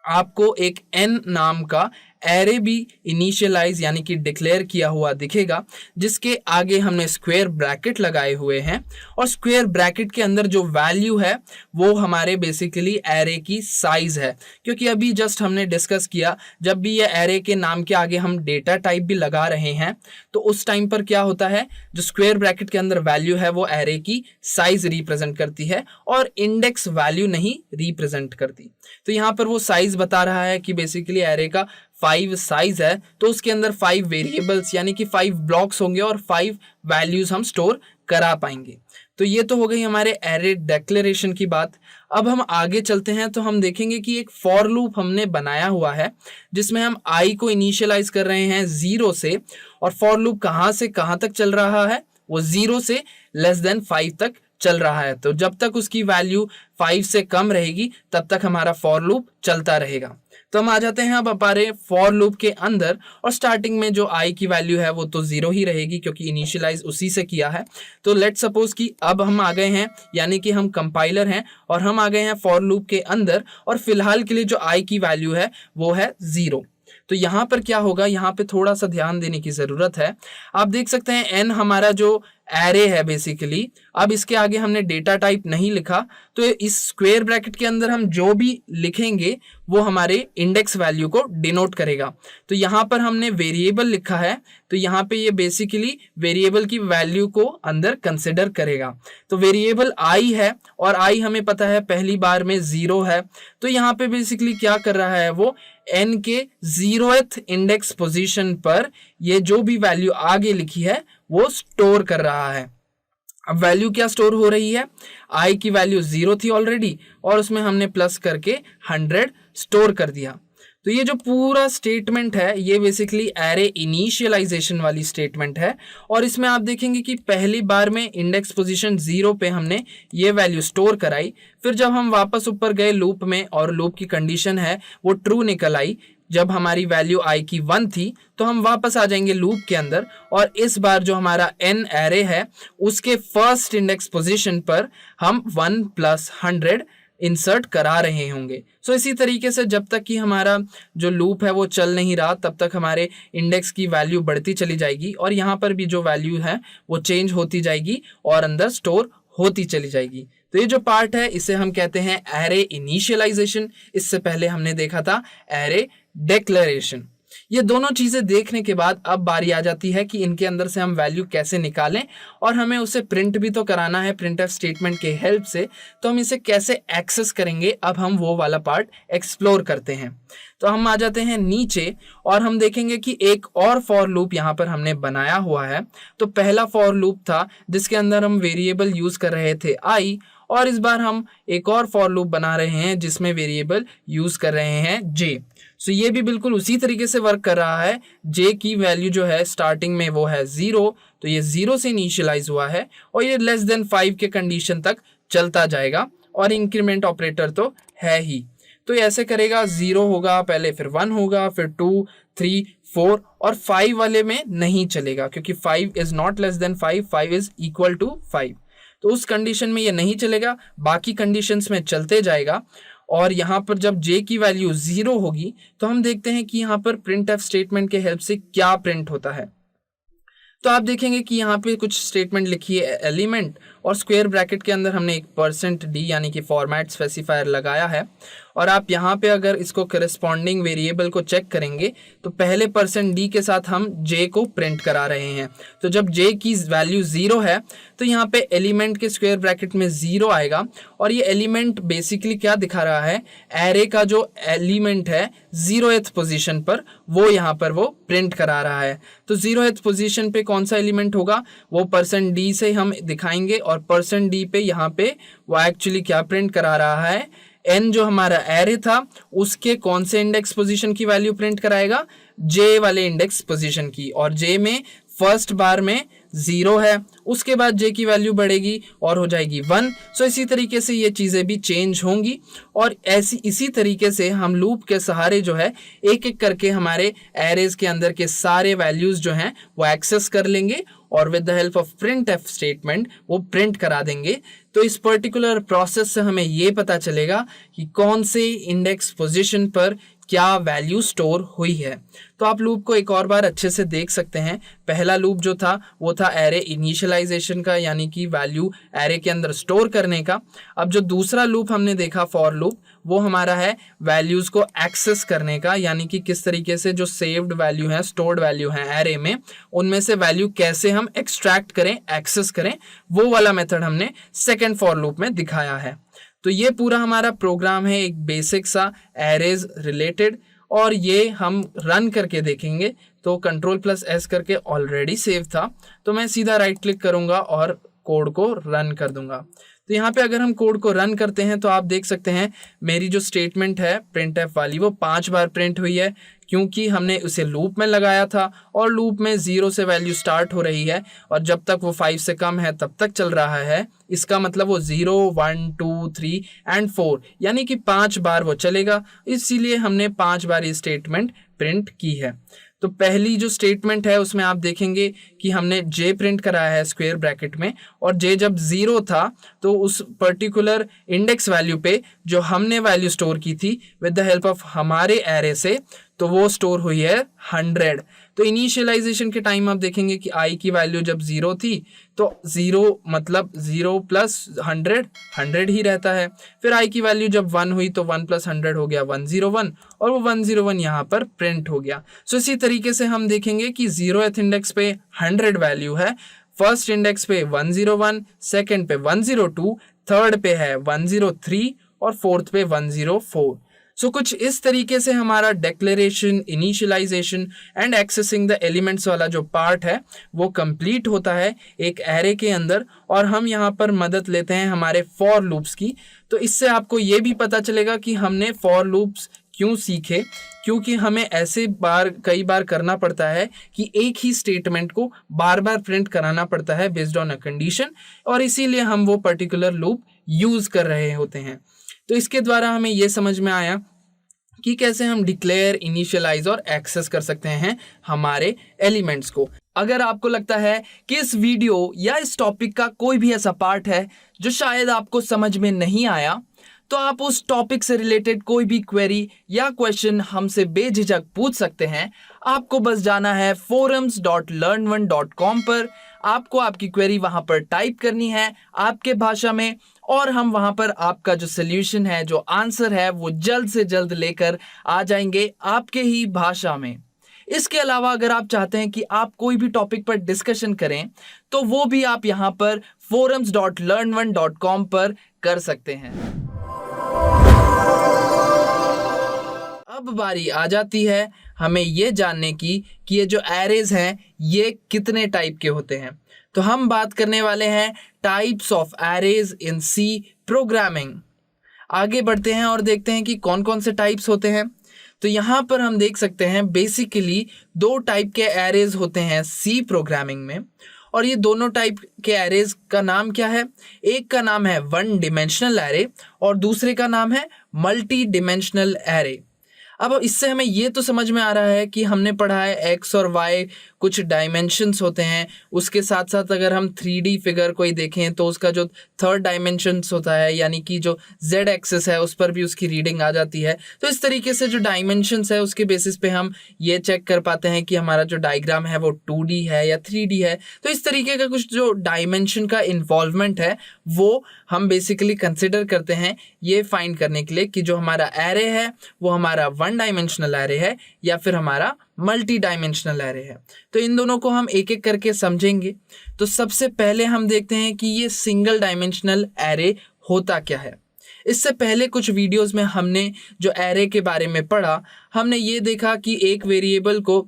Speaker 2: आपको एक n नाम का एरे भी इनिशियलाइज यानी कि डिक्लेयर किया हुआ दिखेगा, जिसके आगे हमने स्क्वायर ब्रैकेट लगाए हुए हैं, और स्क्वायर ब्रैकेट के अंदर जो वैल्यू है वो हमारे बेसिकली एरे की साइज है। क्योंकि अभी जस्ट हमने डिस्कस किया, जब भी ये एरे के नाम के आगे हम डेटा टाइप भी लगा रहे हैं तो उस टाइम पर क्या होता है, जो स्क्वायर ब्रैकेट के अंदर वैल्यू है वो एरे की साइज रिप्रेजेंट करती है और इंडेक्स वैल्यू नहीं रिप्रेजेंट करती। तो यहाँ पर वो साइज बता रहा है कि बेसिकली एरे का 5 साइज है, तो उसके अंदर 5 वेरिएबल्स यानी कि 5 ब्लॉक्स होंगे और 5 वैल्यूज हम स्टोर करा पाएंगे। तो ये तो हो गई हमारे एरे डिक्लेरेशन की बात। अब हम आगे चलते हैं तो हम देखेंगे कि एक फॉर लूप हमने बनाया हुआ है जिसमें हम i को इनिशियलाइज कर रहे हैं 0 से, और फॉर लूप कहाँ से कहाँ तक चल रहा है, वो 0 से <5 तक चल रहा है। तो जब तक उसकी वैल्यू 5 से कम रहेगी तब तक हमारा फॉर लूप चलता रहेगा। तो हम आ जाते हैं अब हमारे फॉर लूप के अंदर, और स्टार्टिंग में जो i की वैल्यू है वो तो 0 ही रहेगी क्योंकि इनिशियलाइज उसी से किया है। तो लेट सपोज कि अब हम आ गए हैं, यानी कि हम कंपाइलर हैं और हम आ गए हैं फॉर लूप के अंदर, और फिलहाल के लिए जो i की वैल्यू है वो है 0। तो यहाँ पर क्या होगा, यहाँ पे थोड़ा सा ध्यान देने की जरूरत है। आप देख सकते हैं n हमारा जो एरे है बेसिकली, अब इसके आगे हमने डेटा टाइप नहीं लिखा, तो इस स्क्वायर ब्रैकेट के अंदर हम जो भी लिखेंगे वो हमारे इंडेक्स वैल्यू को डिनोट करेगा। तो यहाँ पर हमने वेरिएबल लिखा है, तो यहाँ पे ये बेसिकली वेरिएबल की वैल्यू को अंदर कंसिडर करेगा। तो वेरिएबल i है और i हमें पता है पहली बार में 0 है, तो यहाँ पे बेसिकली क्या कर रहा है, वो n के 0th इंडेक्स पोजीशन पर ये जो भी वैल्यू आगे लिखी है वो स्टोर कर रहा है। अब वैल्यू क्या स्टोर हो रही है, i की वैल्यू 0 थी ऑलरेडी और उसमें हमने प्लस करके 100 स्टोर कर दिया। तो ये जो पूरा स्टेटमेंट है ये बेसिकली एरे इनिशियलाइजेशन वाली स्टेटमेंट है, और इसमें आप देखेंगे कि पहली बार में इंडेक्स पोजीशन 0 पे हमने ये वैल्यू स्टोर कराई, फिर जब हम वापस ऊपर गए लूप में और लूप की कंडीशन है वो ट्रू निकल आई, जब हमारी वैल्यू i की 1 थी, तो हम वापस आ जाएंगे लूप के अंदर, और इस बार जो हमारा n एरे है उसके फर्स्ट इंडेक्स पोजीशन पर हम 1 + 100 इंसर्ट करा रहे होंगे। सो इसी तरीके से जब तक कि हमारा जो लूप है वो चल नहीं रहा तब तक हमारे इंडेक्स की वैल्यू बढ़ती चली जाएगी और यहाँ पर भी जो वैल्यू है वो चेंज होती जाएगी और अंदर स्टोर होती चली जाएगी। तो ये जो पार्ट है इसे हम कहते हैं एरे इनिशियलाइजेशन। इससे पहले हमने देखा था एरे डिक्लेरेशन। ये दोनों चीजें देखने के बाद अब बारी आ जाती है कि इनके अंदर से हम वैल्यू कैसे निकालें और हमें उसे प्रिंट भी तो कराना है प्रिंटफ स्टेटमेंट के हेल्प से। तो हम इसे कैसे एक्सेस करेंगे, अब हम वो वाला पार्ट एक्सप्लोर करते हैं। तो हम आ जाते हैं नीचे और हम देखेंगे कि एक और फॉर लूप यहाँ पर हमने बनाया हुआ है। तो पहला फॉर लूप था जिसके अंदर हम वेरिएबल यूज कर रहे थे आई, और इस बार हम एक और फॉर लूप बना रहे हैं जिसमें वेरिएबल यूज कर रहे हैं जे। सो ये भी बिल्कुल उसी तरीके से वर्क कर रहा है। जे की वैल्यू जो है स्टार्टिंग में वो है 0, तो ये 0 से इनिशियलाइज हुआ है और ये लेस देन 5 के कंडीशन तक चलता जाएगा और इंक्रीमेंट ऑपरेटर तो है ही। तो ऐसे करेगा, 0 होगा पहले, फिर 1 होगा, फिर 2, 3, 4 और 5 वाले में नहीं चलेगा क्योंकि 5 is not less than 5, 5 is equal to 5। तो उस कंडीशन में ये नहीं चलेगा, बाकी कंडीशंस में चलते जाएगा। और यहाँ पर जब j की वैल्यू 0 होगी तो हम देखते हैं कि यहाँ पर प्रिंटफ स्टेटमेंट के हेल्प से क्या प्रिंट होता है। तो आप देखेंगे कि यहाँ पे कुछ स्टेटमेंट लिखी है एलिमेंट और स्क्वायर ब्रैकेट के अंदर हमने एक %d यानी कि फॉर्मेट स्पेसिफायर लगाया है। और आप यहाँ पे अगर इसको करस्पॉन्डिंग वेरिएबल को चेक करेंगे तो पहले %d के साथ हम j को प्रिंट करा रहे हैं। तो जब j की वैल्यू 0 है तो यहाँ पे एलिमेंट के स्क्वायर ब्रैकेट में 0 आएगा और ये एलिमेंट बेसिकली क्या दिखा रहा है, एरे का जो एलिमेंट है 0th पोजीशन पर वो यहाँ पर वो प्रिंट करा रहा है। तो 0th पोजीशन पे कौन सा एलिमेंट होगा वो %d से हम दिखाएंगे और %d पे यहाँ पे वो एक्चुअली क्या प्रिंट करा रहा है, n जो हमारा एरे था उसके कौन से इंडेक्स पोजीशन की वैल्यू प्रिंट कराएगा, j वाले इंडेक्स पोजीशन की। और j में फर्स्ट बार में 0 है, उसके बाद j की वैल्यू बढ़ेगी और हो जाएगी 1। सो इसी तरीके से ये चीज़ें भी चेंज होंगी और इसी तरीके से हम लूप के सहारे जो है एक एक करके हमारे एरेज के अंदर के सारे वैल्यूज़ जो हैं वो एक्सेस कर लेंगे और with the help of printf statement वो प्रिंट करा देंगे। तो इस पर्टिकुलर प्रोसेस से हमें ये पता चलेगा कि कौन से इंडेक्स पोजीशन पर क्या वैल्यू स्टोर हुई है। तो आप लूप को एक और बार अच्छे से देख सकते हैं। पहला लूप जो था वो था एरे इनिशियलाइजेशन का, यानी कि वैल्यू एरे के अंदर स्टोर करने का। अब जो दूसरा लूप हमने देखा फॉर लूप वो हमारा है वैल्यूज को एक्सेस करने का, यानी कि किस तरीके से जो सेव्ड वैल्यू है, स्टोर्ड वैल्यू है एरे में, उनमें से वैल्यू कैसे हम एक्सट्रैक्ट करें, एक्सेस करें, वो वाला मेथड हमने सेकेंड फॉर लूप में दिखाया है। तो ये पूरा हमारा प्रोग्राम है एक बेसिक सा एरेज रिलेटेड, और ये हम रन करके देखेंगे। तो Ctrl+S करके ऑलरेडी सेव था, तो मैं सीधा राइट क्लिक करूंगा और कोड को रन कर दूंगा। तो यहाँ पे अगर हम कोड को रन करते हैं तो आप देख सकते हैं मेरी जो स्टेटमेंट है printf वाली वो 5 बार प्रिंट हुई है, क्योंकि हमने उसे लूप में लगाया था और लूप में 0 से वैल्यू स्टार्ट हो रही है और जब तक वो 5 से कम है तब तक चल रहा है। इसका मतलब वो 0, 1, 2, 3 एंड 4 यानी कि 5 बार वो चलेगा, इसीलिए हमने 5 बार ये स्टेटमेंट प्रिंट की है। तो पहली जो स्टेटमेंट है उसमें आप देखेंगे कि हमने j प्रिंट कराया है स्क्वायर ब्रैकेट में, और j जब 0 था तो उस पर्टिकुलर इंडेक्स वैल्यू पे जो हमने वैल्यू स्टोर की थी विद द हेल्प ऑफ हमारे एरे से, तो वो स्टोर हुई है 100। तो इनिशियलाइजेशन के टाइम आप देखेंगे कि i की वैल्यू जब 0 थी तो 0 मतलब 0 प्लस 100 100 ही रहता है। फिर i की वैल्यू जब 1 हुई तो 1 प्लस 100 हो गया 101, और वो 101 यहाँ पर प्रिंट हो गया। सो इसी तरीके से हम देखेंगे कि 0th इंडेक्स पे 100 वैल्यू है, फर्स्ट इंडेक्स पे 101, सेकेंड पे 102, थर्ड पे है 103 और फोर्थ पे 104। सो कुछ इस तरीके से हमारा declaration, initialization and accessing the elements वाला जो पार्ट है वो कंप्लीट होता है एक एरे के अंदर, और हम यहाँ पर मदद लेते हैं हमारे फॉर लूप्स की। तो इससे आपको ये भी पता चलेगा कि हमने फॉर लूप्स क्यों सीखे, क्योंकि हमें ऐसे कई बार करना पड़ता है कि एक ही स्टेटमेंट को बार बार प्रिंट कराना पड़ता है बेस्ड ऑन अ कंडीशन, और इसीलिए हम वो पर्टिकुलर लूप यूज कर रहे होते हैं। तो इसके द्वारा हमें ये समझ में आया कि कैसे हम डिक्लेयर, इनिशियलाइज और एक्सेस कर सकते हैं हमारे एलिमेंट्स को। अगर आपको लगता है कि इस वीडियो या इस टॉपिक का कोई भी ऐसा पार्ट है जो शायद आपको समझ में नहीं आया, तो आप उस टॉपिक से रिलेटेड कोई भी क्वेरी या क्वेश्चन हमसे बेझिझक पूछ सकते हैं। आपको बस जाना है forums.learn1.com पर, आपको आपकी क्वेरी वहां पर टाइप करनी है आपके भाषा में, और हम वहां पर आपका जो सोल्यूशन है, जो आंसर है, वो जल्द से जल्द लेकर आ जाएंगे आपके ही भाषा में। इसके अलावा अगर आप चाहते हैं कि आप कोई भी टॉपिक पर डिस्कशन करें तो वो भी आप यहां पर forums.learn1.com पर कर सकते हैं। अब बारी आ जाती है हमें ये जानने की कि ये जो एरेज हैं ये कितने टाइप के होते हैं। तो हम बात करने वाले हैं types of arrays in C programming. आगे बढ़ते हैं और देखते हैं कि कौन कौन से टाइप्स होते हैं। तो यहाँ पर हम देख सकते हैं बेसिकली 2 टाइप के एरेज होते हैं सी प्रोग्रामिंग में, और ये दोनों टाइप के एरेज का नाम क्या है? एक का नाम है 1 डिमेंशनल एरे और दूसरे का नाम है मल्टी डिमेंशनल एरे। अब इससे हमें ये तो समझ में आ रहा है कि हमने पढ़ा है एक्स और वाई कुछ डायमेंशंस होते हैं, उसके साथ साथ अगर हम 3D फिगर कोई देखें तो उसका जो 3rd डायमेंशंस होता है, यानी कि जो Z एक्सिस है उस पर भी उसकी रीडिंग आ जाती है। तो इस तरीके से जो डायमेंशंस है उसके बेसिस पे हम ये चेक कर पाते हैं कि हमारा जो डायग्राम है वो 2D है या 3D है। तो इस तरीके का कुछ जो डायमेंशन का इन्वॉल्वमेंट है वो हम बेसिकली कंसिडर करते हैं ये फाइंड करने के लिए कि जो हमारा एरे है वो हमारा 1 डायमेंशनल एरे है या फिर हमारा मल्टी डायमेंशनल एरे है। तो इन दोनों को हम एक एक करके समझेंगे। तो सबसे पहले हम देखते हैं कि ये सिंगल डायमेंशनल एरे होता क्या है। इससे पहले कुछ वीडियोस में हमने जो एरे के बारे में पढ़ा, हमने ये देखा कि एक वेरिएबल को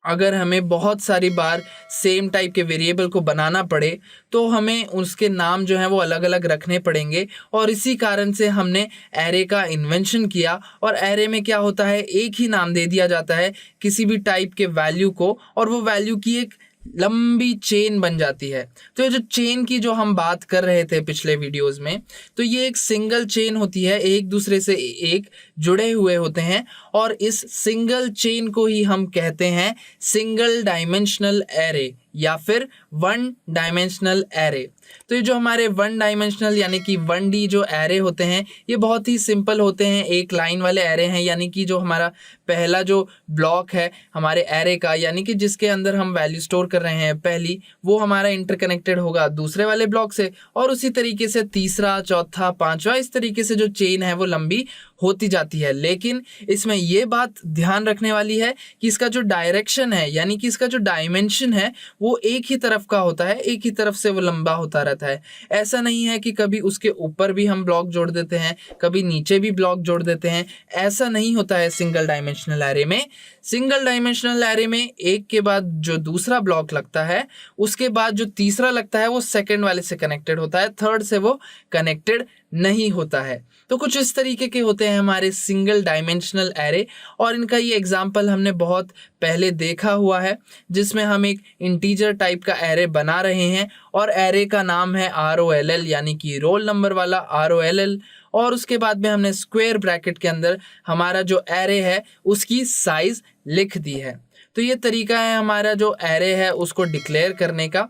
Speaker 2: अगर हमें बहुत सारी बार सेम टाइप के वेरिएबल को बनाना पड़े तो हमें उसके नाम जो हैं वो अलग अलग रखने पड़ेंगे, और इसी कारण से हमने एरे का इन्वेंशन किया। और एरे में क्या होता है, एक ही नाम दे दिया जाता है किसी भी टाइप के वैल्यू को, और वो वैल्यू की एक लंबी चेन बन जाती है। तो ये जो चेन की जो हम बात कर रहे थे पिछले वीडियोस में, तो ये एक सिंगल चेन होती है, एक दूसरे से एक जुड़े हुए होते हैं, और इस सिंगल चेन को ही हम कहते हैं सिंगल डायमेंशनल एरे या फिर 1 डायमेंशनल एरे। तो ये जो हमारे 1 डायमेंशनल यानी कि 1D जो एरे होते हैं ये बहुत ही सिंपल होते हैं, एक लाइन वाले एरे हैं, यानी कि जो हमारा पहला जो ब्लॉक है हमारे एरे का, यानी कि जिसके अंदर हम वैल्यू स्टोर कर रहे हैं पहली, वो हमारा इंटरकनेक्टेड होगा दूसरे वाले ब्लॉक से, और उसी तरीके से तीसरा, चौथा, पांचवा, इस तरीके से जो चेन है वो लंबी होती जाती है। लेकिन इसमें ये बात ध्यान रखने वाली है कि इसका जो डायरेक्शन है यानी कि इसका जो डायमेंशन है वो एक ही तरफ का होता है, एक ही तरफ से वो लंबा होता रहता है। ऐसा नहीं है कि कभी उसके ऊपर भी हम ब्लॉक जोड़ देते हैं, कभी नीचे भी ब्लॉक जोड़ देते हैं, ऐसा नहीं होता है सिंगल डायमेंशनल एरे में। सिंगल डायमेंशनल एरे में एक के बाद जो दूसरा ब्लॉक लगता है उसके बाद जो तीसरा लगता है वो सेकंड वाले से कनेक्टेड होता है, थर्ड से वो कनेक्टेड नहीं होता है। तो कुछ इस तरीके के होते हैं हमारे सिंगल डायमेंशनल एरे, और इनका ये एग्जाम्पल हमने बहुत पहले देखा हुआ है जिसमें हम एक इंटीजर टाइप का एरे बना रहे हैं, और एरे का नाम है ROLL यानी कि रोल नंबर वाला ROLL, और उसके बाद में हमने स्क्वायर ब्रैकेट के अंदर हमारा जो एरे है उसकी साइज लिख दी है। तो ये तरीका है हमारा जो एरे है उसको डिक्लेयर करने का।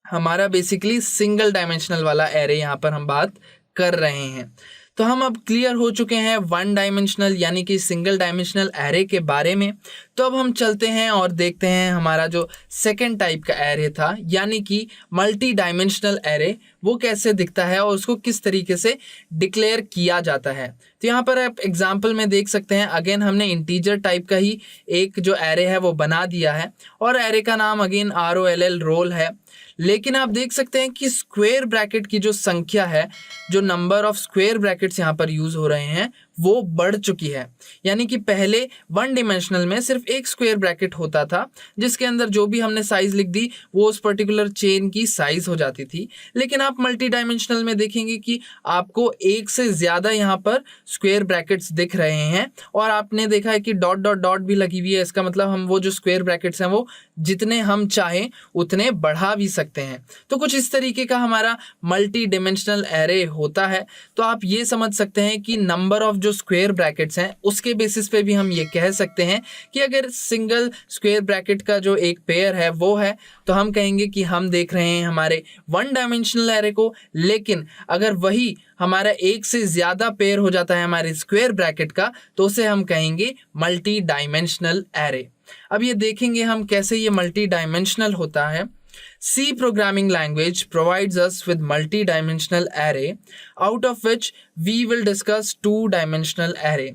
Speaker 2: हमारा बेसिकली सिंगल डायमेंशनल वाला एरे यहाँ पर हम बात कर रहे हैं। तो हम अब क्लियर हो चुके हैं 1 डायमेंशनल यानी कि सिंगल डायमेंशनल एरे के बारे में। तो अब हम चलते हैं और देखते हैं हमारा जो सेकंड टाइप का एरे था यानी कि मल्टी डायमेंशनल एरे, वो कैसे दिखता है और उसको किस तरीके से डिक्लेयर किया जाता है। तो यहाँ पर आप एग्जाम्पल में देख सकते हैं, अगेन हमने इंटीजर टाइप का ही एक जो एरे है वो बना दिया है, और एरे का नाम अगेन ROLL रोल है। लेकिन आप देख सकते हैं कि स्क्वायर ब्रैकेट की जो संख्या है, जो नंबर ऑफ स्क्वायर ब्रैकेट्स यहाँ पर यूज हो रहे हैं वो बढ़ चुकी है। यानी कि पहले 1 डिमेंशनल में सिर्फ एक स्क्वायर ब्रैकेट होता था जिसके अंदर जो भी हमने साइज लिख दी वो उस पर्टिकुलर चेन की साइज हो जाती थी। लेकिन आप मल्टी डायमेंशनल में देखेंगे कि आपको एक से ज़्यादा यहाँ पर स्क्वायर ब्रैकेट्स दिख रहे हैं, और आपने देखा है कि डॉट डॉट डॉट भी लगी हुई है। इसका मतलब हम वो जो स्क्वायर ब्रैकेट्स हैं वो जितने हम चाहें उतने बढ़ा भी सकते हैं। तो कुछ इस तरीके का हमारा मल्टी डिमेंशनल एरे होता है। तो आप ये समझ सकते हैं कि नंबर ऑफ जो स्क्वायर ब्रैकेट्स हैं उसके बेसिस पे भी हम ये कह सकते हैं कि अगर सिंगल स्क्वायर ब्रैकेट का जो एक पेयर है वो है तो हम कहेंगे कि हम देख रहे हैं हमारे वन डायमेंशनल एरे को। लेकिन अगर वही हमारा एक से ज़्यादा पेयर हो जाता है हमारे स्क्वायर ब्रैकेट का तो उसे हम कहेंगे मल्टी डायमेंशनल एरे। अब ये देखेंगे हम कैसे ये मल्टी डायमेंशनल होता है। C programming language provides us with multi-dimensional array, out of which we will discuss two-dimensional array.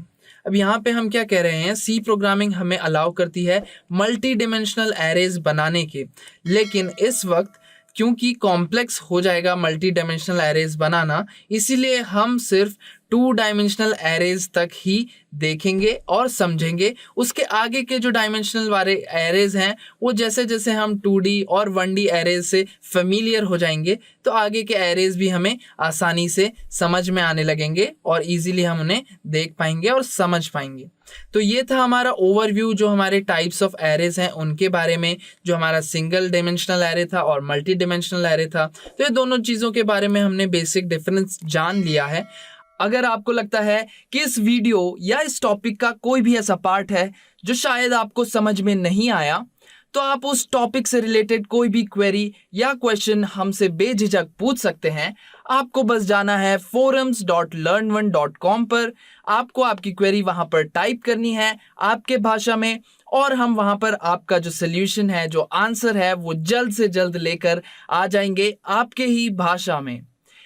Speaker 2: अब यहाँ पे हम क्या कह रहे हैं, C प्रोग्रामिंग हमें अलाउ करती है मल्टी डिमेंशनल एरेज बनाने के, लेकिन इस वक्त क्योंकि कॉम्प्लेक्स हो जाएगा मल्टी डायमेंशनल एरेज बनाना, इसीलिए हम सिर्फ टू डायमेंशनल एरेज तक ही देखेंगे और समझेंगे। उसके आगे के जो डायमेंशनल वाले एरेज हैं वो जैसे जैसे हम 2D और 1D एरेज से फेमिलियर हो जाएंगे तो आगे के एरेज भी हमें आसानी से समझ में आने लगेंगे और इजीली हम उन्हें देख पाएंगे और समझ पाएंगे। तो ये था हमारा ओवरव्यू जो हमारे टाइप्स ऑफ एरेज हैं उनके बारे में, जो हमारा सिंगल डायमेंशनल एरे था और मल्टी डायमेंशनल एरे था। तो ये दोनों चीज़ों के बारे में हमने बेसिक डिफरेंस जान लिया है। अगर आपको लगता है कि इस वीडियो या इस टॉपिक का कोई भी ऐसा पार्ट है जो शायद आपको समझ में नहीं आया, तो आप उस टॉपिक से रिलेटेड कोई भी क्वेरी या क्वेश्चन हमसे बेझिझक पूछ सकते हैं। आपको बस जाना है forums.learn1.com पर, आपको आपकी क्वेरी वहां पर टाइप करनी है आपके भाषा में और हम वहां पर आपका जो सोल्यूशन है, जो आंसर है, वो जल्द से जल्द लेकर आ जाएंगे आपके ही भाषा में।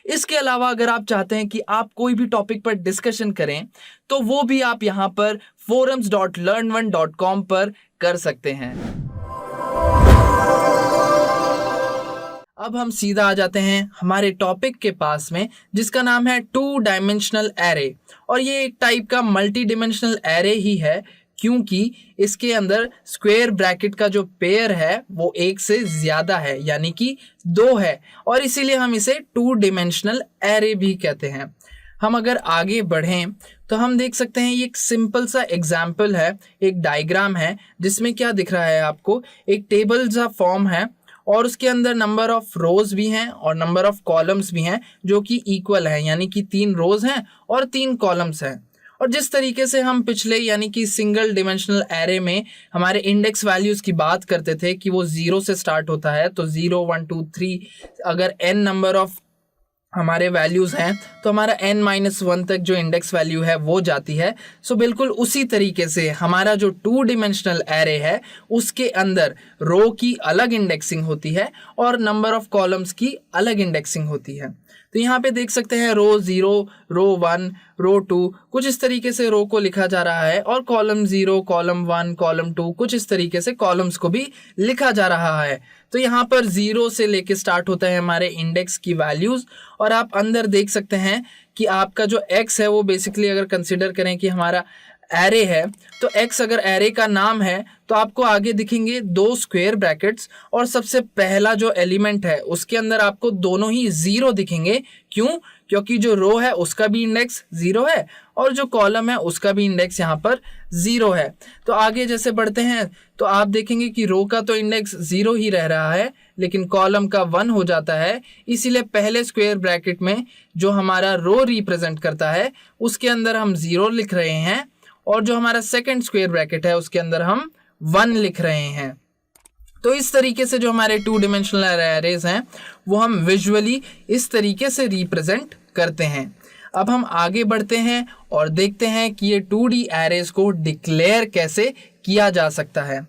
Speaker 2: इसके अलावा अगर आप चाहते हैं कि आप कोई भी टॉपिक पर डिस्कशन करें तो वो भी आप यहाँ पर forums.learn1.com पर कर सकते हैं। अब हम सीधा आ जाते हैं हमारे टॉपिक के पास में जिसका नाम है टू डायमेंशनल एरे, और ये एक टाइप का मल्टी डिमेंशनल एरे ही है क्योंकि इसके अंदर स्क्वायर ब्रैकेट का जो पेयर है वो एक से ज़्यादा है, यानी कि 2 है, और इसीलिए हम इसे टू डिमेंशनल एरे भी कहते हैं। हम अगर आगे बढ़ें तो हम देख सकते हैं ये एक सिंपल सा एग्जाम्पल है, एक डायग्राम है जिसमें क्या दिख रहा है आपको, एक टेबल सा फॉर्म है और उसके अंदर नंबर ऑफ रोज भी हैं और नंबर ऑफ कॉलम्स भी हैं जो कि इक्वल है, यानी कि 3 रोज हैं और 3 कॉलम्स हैं। और जिस तरीके से हम पिछले यानी कि सिंगल डिमेंशनल एरे में हमारे इंडेक्स वैल्यूज़ की बात करते थे कि वो 0 से स्टार्ट होता है, तो 0 1 2 3 अगर n नंबर ऑफ हमारे वैल्यूज़ हैं तो हमारा n-1 तक जो इंडेक्स वैल्यू है वो जाती है। सो बिल्कुल उसी तरीके से हमारा जो टू डिमेंशनल एरे है उसके अंदर रो की अलग इंडेक्सिंग होती है और नंबर ऑफ कॉलम्स की अलग इंडेक्सिंग होती है। तो यहाँ पे देख सकते हैं रो 0, रो 1, रो 2 कुछ इस तरीके से रो को लिखा जा रहा है और कॉलम 0, कॉलम 1, कॉलम 2 कुछ इस तरीके से कॉलम्स को भी लिखा जा रहा है। तो यहाँ पर 0 से लेके स्टार्ट होता है हमारे इंडेक्स की वैल्यूज़, और आप अंदर देख सकते हैं कि आपका जो x है वो बेसिकली अगर कंसिडर करें कि हमारा एरे है तो x अगर एरे का नाम है तो आपको आगे दिखेंगे 2 स्क्वायर ब्रैकेट्स और सबसे पहला जो एलिमेंट है उसके अंदर आपको दोनों ही 0 दिखेंगे। क्यों? क्योंकि जो रो है उसका भी इंडेक्स 0 है और जो कॉलम है उसका भी इंडेक्स यहाँ पर 0 है। तो आगे जैसे बढ़ते हैं तो आप देखेंगे कि रो का तो इंडेक्स 0 ही रह रहा है लेकिन कॉलम का 1 हो जाता है, इसीलिए पहले स्क्वायर ब्रैकेट में जो हमारा रो रिप्रेजेंट करता है उसके अंदर हम 0 लिख रहे हैं और जो हमारा सेकंड स्क्वायर ब्रैकेट है उसके अंदर हम 1 लिख रहे हैं। तो इस तरीके से जो हमारे टू डिमेंशनल एरेज हैं वो हम विजुअली इस तरीके से रिप्रेजेंट करते हैं। अब हम आगे बढ़ते हैं और देखते हैं कि ये 2D एरेज को डिक्लेयर कैसे किया जा सकता है।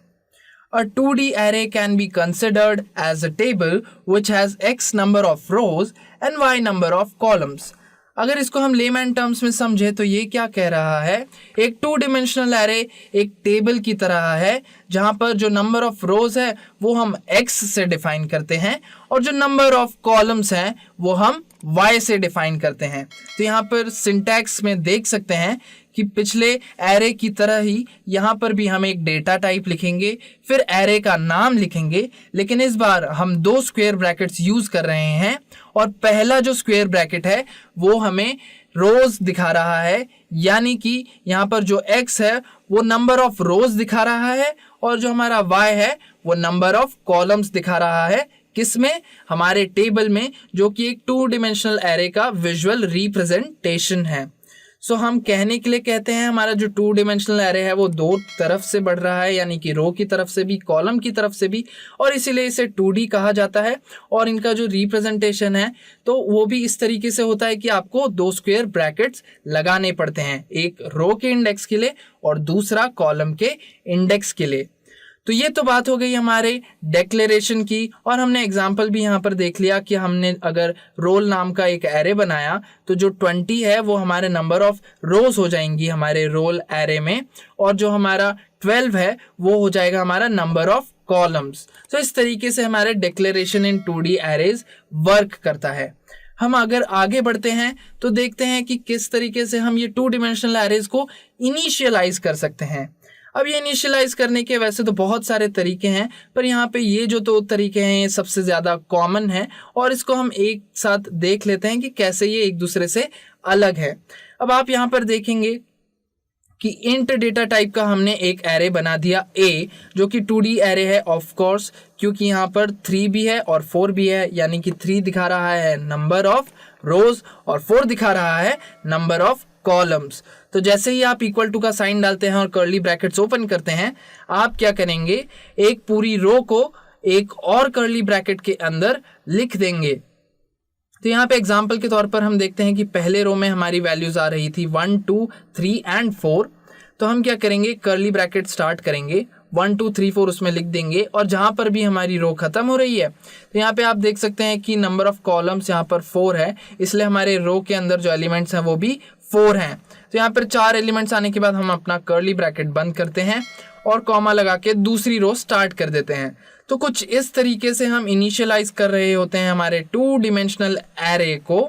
Speaker 2: A 2D array can be considered as a table which has x number of rows and y number of columns. अगर इसको हम लेमैन टर्म्स में समझे तो ये क्या कह रहा है, एक टू डिमेंशनल एरे एक टेबल की तरह है जहाँ पर जो नंबर ऑफ रोज है वो हम x से डिफाइन करते हैं और जो नंबर ऑफ कॉलम्स हैं वो हम y से डिफाइन करते हैं। तो यहाँ पर सिंटैक्स में देख सकते हैं कि पिछले एरे की तरह ही यहाँ पर भी हम एक डेटा टाइप लिखेंगे, फिर एरे का नाम लिखेंगे, लेकिन इस बार हम 2 स्क्वायर ब्रैकेट्स यूज कर रहे हैं और पहला जो स्क्वायर ब्रैकेट है वो हमें रोज दिखा रहा है, यानी कि यहाँ पर जो x है वो नंबर ऑफ रोज दिखा रहा है और जो हमारा y है वो नंबर ऑफ कॉलम्स दिखा रहा है। किसमें? हमारे टेबल में, जो कि एक टू डिमेंशनल एरे का विजुअल रिप्रेजेंटेशन है। सो हम कहने के लिए कहते हैं हमारा जो 2 डिमेंशनल एरे है वो दो तरफ से बढ़ रहा है, यानी कि रो की तरफ से भी, कॉलम की तरफ से भी, और इसीलिए इसे 2D कहा जाता है। और इनका जो रिप्रेजेंटेशन है तो वो भी इस तरीके से होता है कि आपको 2 स्क्वायर ब्रैकेट्स लगाने पड़ते हैं, एक रो के इंडेक्स के लिए और दूसरा कॉलम के इंडेक्स के लिए। तो ये तो बात हो गई हमारे डिक्लेरेशन की, और हमने एग्जाम्पल भी यहाँ पर देख लिया कि हमने अगर रोल नाम का एक एरे बनाया तो जो 20 है वो हमारे नंबर ऑफ रोज हो जाएंगी हमारे रोल एरे में, और जो हमारा 12 है वो हो जाएगा हमारा नंबर ऑफ कॉलम्स। तो इस तरीके से हमारे डिक्लेरेशन इन 2D एरेज वर्क करता है। हम अगर आगे बढ़ते हैं तो देखते हैं कि किस तरीके से हम ये 2 डिमेंशनल एरेज को इनिशियलाइज कर सकते हैं। अब ये इनिशियलाइज करने के वैसे तो बहुत सारे तरीके हैं, पर यहाँ पे ये जो 2 तरीके हैं ये सबसे ज़्यादा कॉमन है, और इसको हम एक साथ देख लेते हैं कि कैसे ये एक दूसरे से अलग है। अब आप यहाँ पर देखेंगे कि इंट डेटा टाइप का हमने एक एरे बना दिया A, जो कि 2D एरे है ऑफ कोर्स, क्योंकि यहाँ पर 3 भी है और 4 भी है, यानी कि 3 दिखा रहा है नंबर ऑफ रोज और 4 दिखा रहा है नंबर ऑफ कॉलम्स। तो जैसे ही आप इक्वल टू का साइन डालते हैं और कर्ली ब्रैकेट्स ओपन करते हैं, आप क्या करेंगे, एक पूरी रो को एक और कर्ली ब्रैकेट के अंदर लिख देंगे। तो यहाँ पे एग्जांपल के तौर पर हम देखते हैं कि पहले रो में हमारी वैल्यूज आ रही थी 1, 2, 3 एंड 4। तो हम क्या करेंगे, कर्ली ब्रैकेट स्टार्ट करेंगे, 1, 2, 3, 4 उसमें लिख देंगे, और जहाँ पर भी हमारी रो खत्म हो रही है तो यहाँ पे आप देख सकते हैं कि नंबर ऑफ कॉलम्स यहाँ पर 4 है, इसलिए हमारे रो के अंदर जो एलिमेंट्स हैं वो भी 4 हैं। तो यहाँ पर 4 एलिमेंट्स आने के बाद हम अपना कर्ली ब्रैकेट बंद करते हैं और कॉमा लगा के दूसरी रो स्टार्ट कर देते हैं। तो कुछ इस तरीके से हम इनिशियलाइज कर रहे होते हैं हमारे 2 डिमेंशनल एरे को।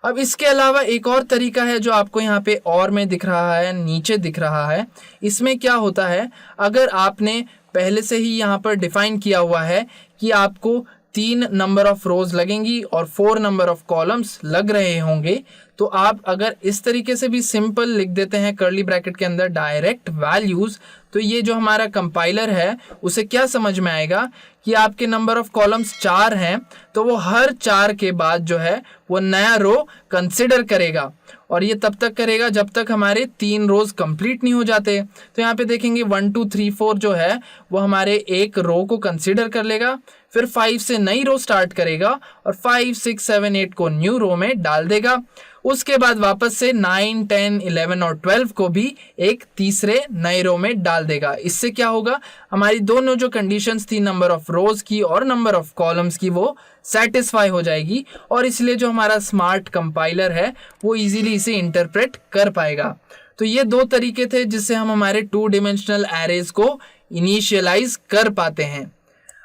Speaker 2: अब इसके अलावा एक और तरीका है जो आपको यहाँ पे और में दिख रहा है, नीचे दिख रहा है। इसमें क्या होता है, अगर आपने पहले से ही यहाँ पर डिफाइन किया हुआ है कि आपको 3 नंबर ऑफ रोज लगेंगी और 4 नंबर ऑफ कॉलम्स लग रहे होंगे, तो आप अगर इस तरीके से भी सिंपल लिख देते हैं कर्ली ब्रैकेट के अंदर डायरेक्ट वैल्यूज, तो ये जो हमारा कंपाइलर है उसे क्या समझ में आएगा कि आपके नंबर ऑफ कॉलम्स 4 हैं, तो वो हर 4 के बाद जो है वो नया रो कंसिडर करेगा, और ये तब तक करेगा जब तक हमारे 3 रोज कंप्लीट नहीं हो जाते। तो यहाँ पे देखेंगे 1, 2, 3, 4 जो है वो हमारे एक रो को कंसिडर कर लेगा, फिर 5 से नई रो स्टार्ट करेगा और 5, 6, 7, 8 को न्यू रो में डाल देगा। उसके बाद वापस से 9, 10, 11 और 12 को भी एक तीसरे नए रो में डाल देगा। इससे क्या होगा, हमारी दोनों जो कंडीशंस थी नंबर ऑफ रोज की और नंबर ऑफ कॉलम्स की वो सेटिस्फाई हो जाएगी, और इसलिए जो हमारा स्मार्ट कंपाइलर है वो इजीली इसे इंटरप्रेट कर पाएगा। तो ये 2 तरीके थे जिससे हम हमारे 2 डिमेंशनल एरेज को इनिशियलाइज कर पाते हैं।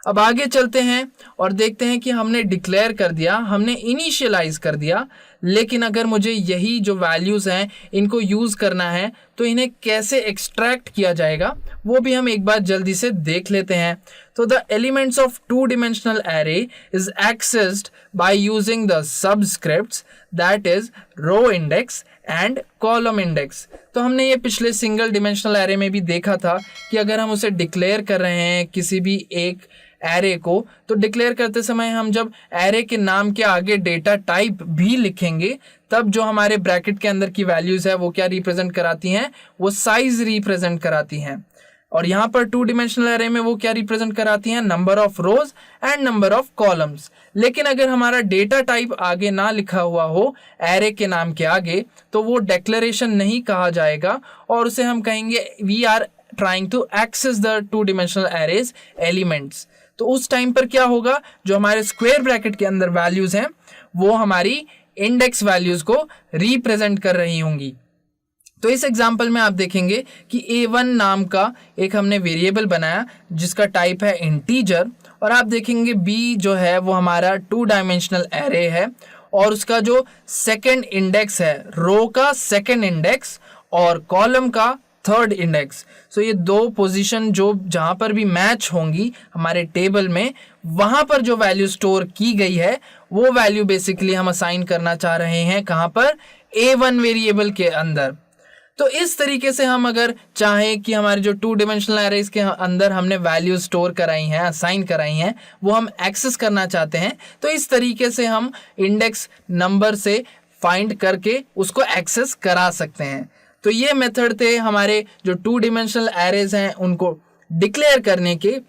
Speaker 2: अब आगे चलते हैं और देखते हैं कि हमने डिक्लेयर कर दिया, हमने इनिशियलाइज कर दिया, लेकिन अगर मुझे यही जो वैल्यूज़ हैं इनको यूज़ करना है तो इन्हें कैसे एक्सट्रैक्ट किया जाएगा वो भी हम एक बार जल्दी से देख लेते हैं। तो the elements of 2 dimensional array is accessed by using the subscripts, that is row index and column index. तो हमने ये पिछले सिंगल डिमेंशनल एरे में भी देखा था कि अगर हम उसे डिक्लेयर कर रहे हैं किसी भी एक एरे को, तो डिक्लेयर करते समय हम जब एरे के नाम के आगे डेटा टाइप भी लिखेंगे तब जो हमारे ब्रैकेट के अंदर की वैल्यूज है वो क्या रिप्रेजेंट कराती हैं, वो साइज रिप्रेजेंट कराती हैं। और यहाँ पर 2 डिमेंशनल एरे में वो क्या रिप्रेजेंट कराती हैं, number of rose and number of columns. लेकिन अगर हमारा डेटा टाइप आगे ना लिखा हुआ हो एरे के नाम के आगे तो वो डिक्लेरेशन नहीं कहा जाएगा, और उसे हम कहेंगे we are trying to access the 2 dimensional arrays elements. तो उस टाइम पर क्या होगा, जो हमारे स्क्वायर ब्रैकेट के अंदर वैल्यूज हैं वो हमारी इंडेक्स वैल्यूज को रिप्रेजेंट कर रही होंगी। तो इस एग्जांपल में आप देखेंगे कि A1 नाम का एक हमने वेरिएबल बनाया जिसका टाइप है इंटीजर, और आप देखेंगे B जो है वो हमारा 2 डायमेंशनल एरे है, और उसका जो सेकंड इंडेक्स है, रो का सेकंड इंडेक्स और कॉलम का थर्ड इंडेक्स। सो ये 2 पोजीशन जो जहाँ पर भी मैच होंगी हमारे टेबल में, वहाँ पर जो वैल्यू स्टोर की गई है वो वैल्यू बेसिकली हम असाइन करना चाह रहे हैं कहाँ पर, A1 वेरिएबल के अंदर। तो इस तरीके से हम अगर चाहें कि हमारे जो 2 डिमेंशनल एरेज के अंदर हमने वैल्यू स्टोर कराई हैं, असाइन कराई हैं, वो हम एक्सेस करना चाहते हैं, तो इस तरीके से हम इंडेक्स नंबर से फाइंड करके उसको एक्सेस करा सकते हैं। तो ये मेथड थे हमारे जो 2 डिमेंशनल एरेज हैं उनको डिक्लेयर करने के,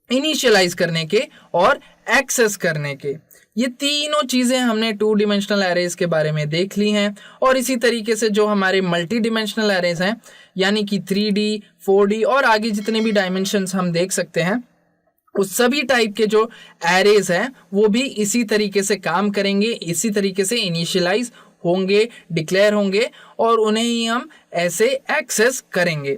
Speaker 2: इनिशियलाइज करने के और एक्सेस करने के। ये तीनों चीज़ें हमने 2 डिमेंशनल एरेज के बारे में देख ली हैं। और इसी तरीके से जो हमारे मल्टी डिमेंशनल एरेज हैं यानी कि 3D, 4D और आगे जितने भी डायमेंशंस हम देख सकते हैं, उस सभी टाइप के जो एरेज हैं वो भी इसी तरीके से काम करेंगे, इसी तरीके से इनिशियलाइज होंगे, डिक्लेयर होंगे और उन्हें ही हम ऐसे एक्सेस करेंगे।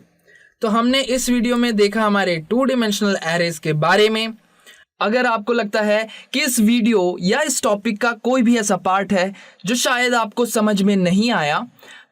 Speaker 2: तो हमने इस वीडियो में देखा हमारे 2 डिमेंशनल एरेज के बारे में। अगर आपको लगता है कि इस वीडियो या इस टॉपिक का कोई भी ऐसा पार्ट है जो शायद आपको समझ में नहीं आया,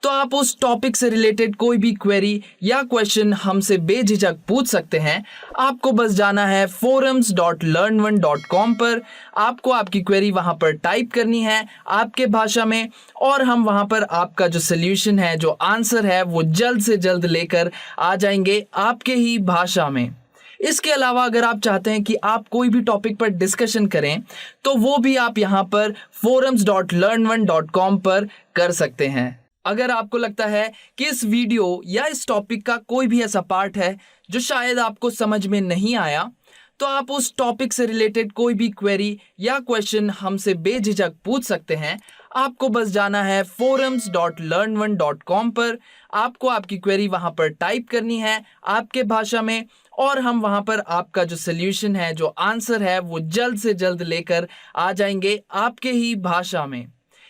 Speaker 2: तो आप उस टॉपिक से रिलेटेड कोई भी क्वेरी या क्वेश्चन हमसे बेझिझक पूछ सकते हैं। आपको बस जाना है forums.learn1.com पर, आपको आपकी क्वेरी वहां पर टाइप करनी है आपके भाषा में और हम वहां पर आपका जो सोल्यूशन है, जो आंसर है, वो जल्द से जल्द लेकर आ जाएंगे आपके ही भाषा में। इसके अलावा अगर आप चाहते हैं कि आप कोई भी टॉपिक पर डिस्कशन करें तो वो भी आप यहाँ पर forums.learn1.com पर कर सकते हैं। अगर आपको लगता है कि इस वीडियो या इस टॉपिक का कोई भी ऐसा पार्ट है जो शायद आपको समझ में नहीं आया, तो आप उस टॉपिक से रिलेटेड कोई भी क्वेरी या क्वेश्चन हमसे बेझिझक पूछ सकते हैं। आपको बस जाना है forums.learn1.com पर, आपको आपकी क्वेरी वहां पर टाइप करनी है आपके भाषा में और हम वहां पर आपका जो सोल्यूशन है, जो आंसर है, वो जल्द से जल्द लेकर आ जाएंगे आपके ही भाषा में।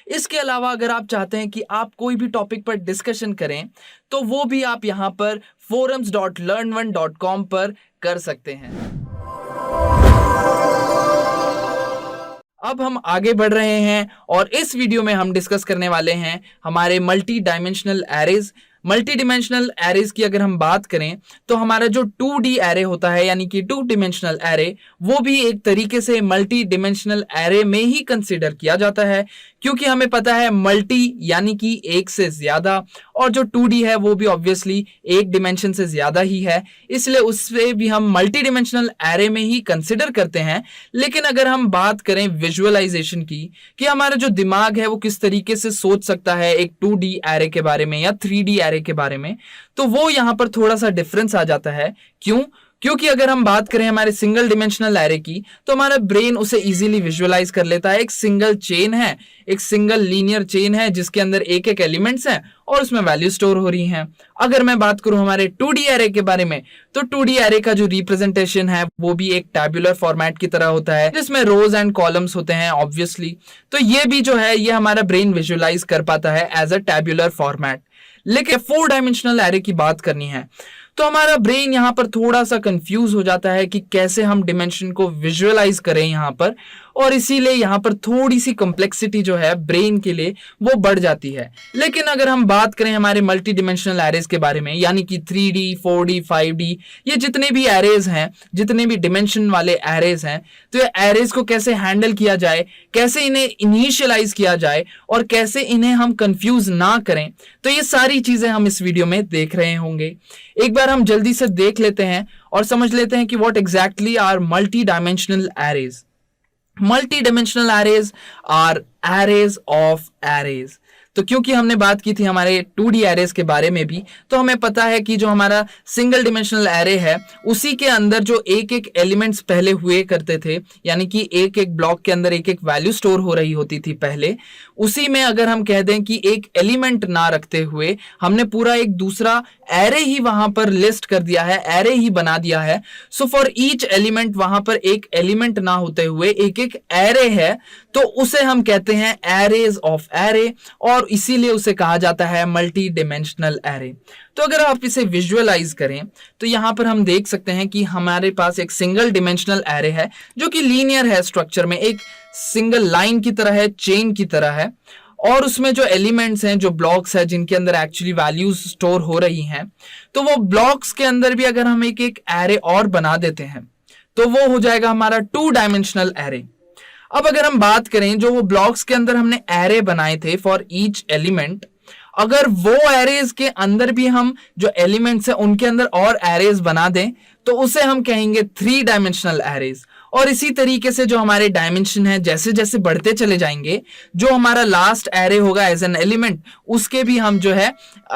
Speaker 2: इसके अलावा अगर आप चाहते हैं कि आप कोई भी टॉपिक पर डिस्कशन करें तो वो भी आप यहाँ पर forums.learn1.com पर कर सकते हैं। अब हम आगे बढ़ रहे हैं और इस वीडियो में हम डिस्कस करने वाले हैं हमारे multi dimensional arrays. Multi dimensional arrays की अगर हम बात करें तो हमारा जो 2D एरे होता है यानी कि 2 डिमेंशनल एरे, वो भी एक तरीके से मल्टी डिमेंशनल एरे में ही कंसीडर किया जाता है, क्योंकि हमें पता है मल्टी यानी कि एक से ज्यादा और जो 2D है वो भी ऑब्वियसली एक डिमेंशन से ज्यादा ही है, इसलिए उससे भी हम मल्टी डिमेंशनल एरे में ही कंसीडर करते हैं। लेकिन अगर हम बात करें विजुअलाइजेशन की कि हमारा जो दिमाग है वो किस तरीके से सोच सकता है एक 2D एरे के बारे में या 3D एरे के बारे में, तो वो यहां पर थोड़ा सा डिफरेंस आ जाता है। क्योंकि अगर हम बात करें हमारे सिंगल डिमेंशनल एरे की तो हमारा ब्रेन उसे इजीली विजुअलाइज कर लेता है। एक सिंगल चेन है, एक सिंगल लीनियर चेन है जिसके अंदर एक एक एलिमेंट्स हैं और उसमें वैल्यू स्टोर हो रही हैं। अगर मैं बात करूं हमारे 2D एरे के बारे में तो 2D एरे का जो रिप्रेजेंटेशन है वो भी एक टैब्यूलर फॉर्मेट की तरह होता है जिसमें रोज एंड कॉलम्स होते हैं ऑब्वियसली। तो ये भी जो है ये हमारा ब्रेन विजुअलाइज कर पाता है एज अ टैब्यूलर फॉर्मेट। लेकिन 4 डायमेंशनल एरे की बात करनी है तो हमारा ब्रेन यहां पर थोड़ा सा कंफ्यूज हो जाता है कि कैसे हम डिमेंशन को विजुअलाइज करें यहां पर, और इसीलिए यहां पर थोड़ी सी कॉम्प्लेक्सिटी जो है ब्रेन के लिए वो बढ़ जाती है। लेकिन अगर हम बात करें हमारे मल्टी डिमेंशनल एरेज के बारे में यानी कि 3D, 4D, 5D, ये जितने भी एरेज हैं, जितने भी डिमेंशन वाले एरेज हैं, तो ये एरेज को कैसे हैंडल किया जाए, कैसे इन्हें इनिशियलाइज किया जाए और कैसे इन्हें हम कंफ्यूज ना करें, तो ये सारी चीजें हम इस वीडियो में देख रहे होंगे। एक बार हम जल्दी से देख लेते हैं और समझ लेते हैं कि what exactly are multi dimensional arrays. Multi-dimensional arrays are arrays of arrays। तो क्योंकि हमने बात की थी हमारे 2D एरेज के बारे में भी, तो हमें पता है कि जो हमारा सिंगल डिमेंशनल एरे है उसी के अंदर जो एक एक एलिमेंट्स पहले हुए करते थे, यानी कि एक एक ब्लॉक के अंदर एक एक वैल्यू स्टोर हो रही होती थी पहले, उसी में अगर हम कह दें कि एक एलिमेंट ना रखते हुए हमने पूरा एक दूसरा एरे ही वहां पर लिस्ट कर दिया है, एरे ही बना दिया है। सो फॉर ईच एलिमेंट वहां पर एक एलिमेंट ना होते हुए एक एक एरे है, तो उसे हम कहते हैं एरेज ऑफ एरे और इसीलिए उसे कहा जाता है मल्टी डिमेंशनल एरे। तो अगर आप इसे विजुअलाइज करें तो यहां पर हम देख सकते हैं कि हमारे पास एक सिंगल डिमेंशनल एरे है जो कि लीनियर है स्ट्रक्चर में, एक सिंगल लाइन की तरह है, चेन की तरह है, और उसमें जो एलिमेंट्स हैं, जो ब्लॉक्स हैं जिनके अंदर एक्चुअली वैल्यूज स्टोर हो रही हैं, तो वो ब्लॉक्स के अंदर भी अगर हम एक एक एरे और बना देते हैं तो वो हो जाएगा हमारा 2 डायमेंशनल एरे। अब अगर हम बात करें जो वो ब्लॉक्स के अंदर हमने एरे बनाए थे फॉर ईच एलिमेंट, अगर वो एरेज के अंदर भी हम जो एलिमेंट्स हैं उनके अंदर और एरेज बना दें तो उसे हम कहेंगे 3 डायमेंशनल एरेज। और इसी तरीके से जो हमारे डायमेंशन है जैसे जैसे बढ़ते चले जाएंगे, जो हमारा लास्ट एरे होगा एज एन एलिमेंट, उसके भी हम जो है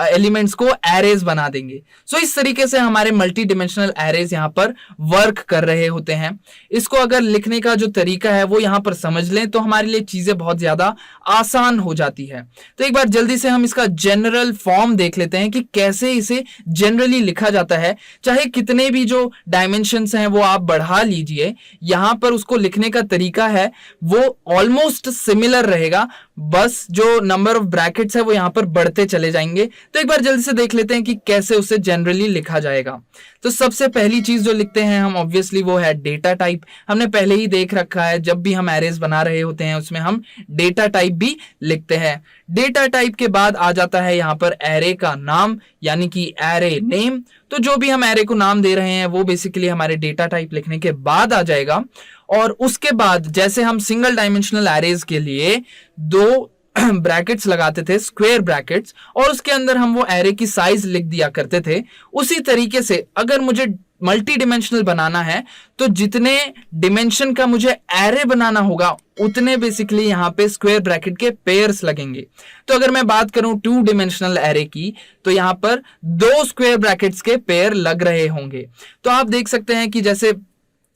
Speaker 2: एलिमेंट्स को एरेज बना देंगे। सो इस तरीके से हमारे मल्टी डिमेंशनल एरेज यहाँ पर वर्क कर रहे होते हैं। इसको अगर लिखने का जो तरीका है वो यहाँ पर समझ लें तो हमारे लिए चीजें बहुत ज्यादा आसान हो जाती है। तो एक बार जल्दी से हम इसका जनरल फॉर्म देख लेते हैं कि कैसे इसे जनरली लिखा जाता है। चाहे कितने भी जो डायमेंशंस हैं वो आप बढ़ा लीजिए, यहाँ पर उसको लिखने का तरीका है वो ऑलमोस्ट सिमिलर रहेगा, बस जो नंबर ऑफ ब्रैकेट्स है वो यहाँ पर बढ़ते चले जाएंगे। तो एक बार जल्दी से देख लेते हैं कि कैसे उसे जनरली लिखा जाएगा। तो सबसे पहली चीज जो लिखते हैं हम ऑब्वियसली वो है डेटा टाइप। हमने पहले ही देख रखा है, जब भी हम एरेज बना रहे होते हैं उसमें हम डेटा टाइप भी लिखते हैं। डेटा टाइप के बाद आ जाता है यहाँ पर एरे का नाम, यानी कि एरे नेम। तो जो भी हम एरे को नाम दे रहे हैं वो बेसिकली हमारे डेटा टाइप लिखने के बाद आ जाएगा। और उसके बाद जैसे हम सिंगल डायमेंशनल एरेज के लिए दो ब्रैकेट्स लगाते थे, स्क्वायर ब्रैकेट्स, और उसके अंदर हम वो एरे की साइज लिख दिया करते थे, उसी तरीके से अगर मुझे मल्टी डिमेंशनल बनाना है तो जितने डिमेंशन का मुझे एरे बनाना होगा उतने बेसिकली यहाँ पे स्क्वायर ब्रैकेट के पेयर्स लगेंगे। तो अगर मैं बात करूं 2 डिमेंशनल एरे की तो यहाँ पर 2 स्क्वायर ब्रैकेट्स के पेयर लग रहे होंगे। तो आप देख सकते हैं कि जैसे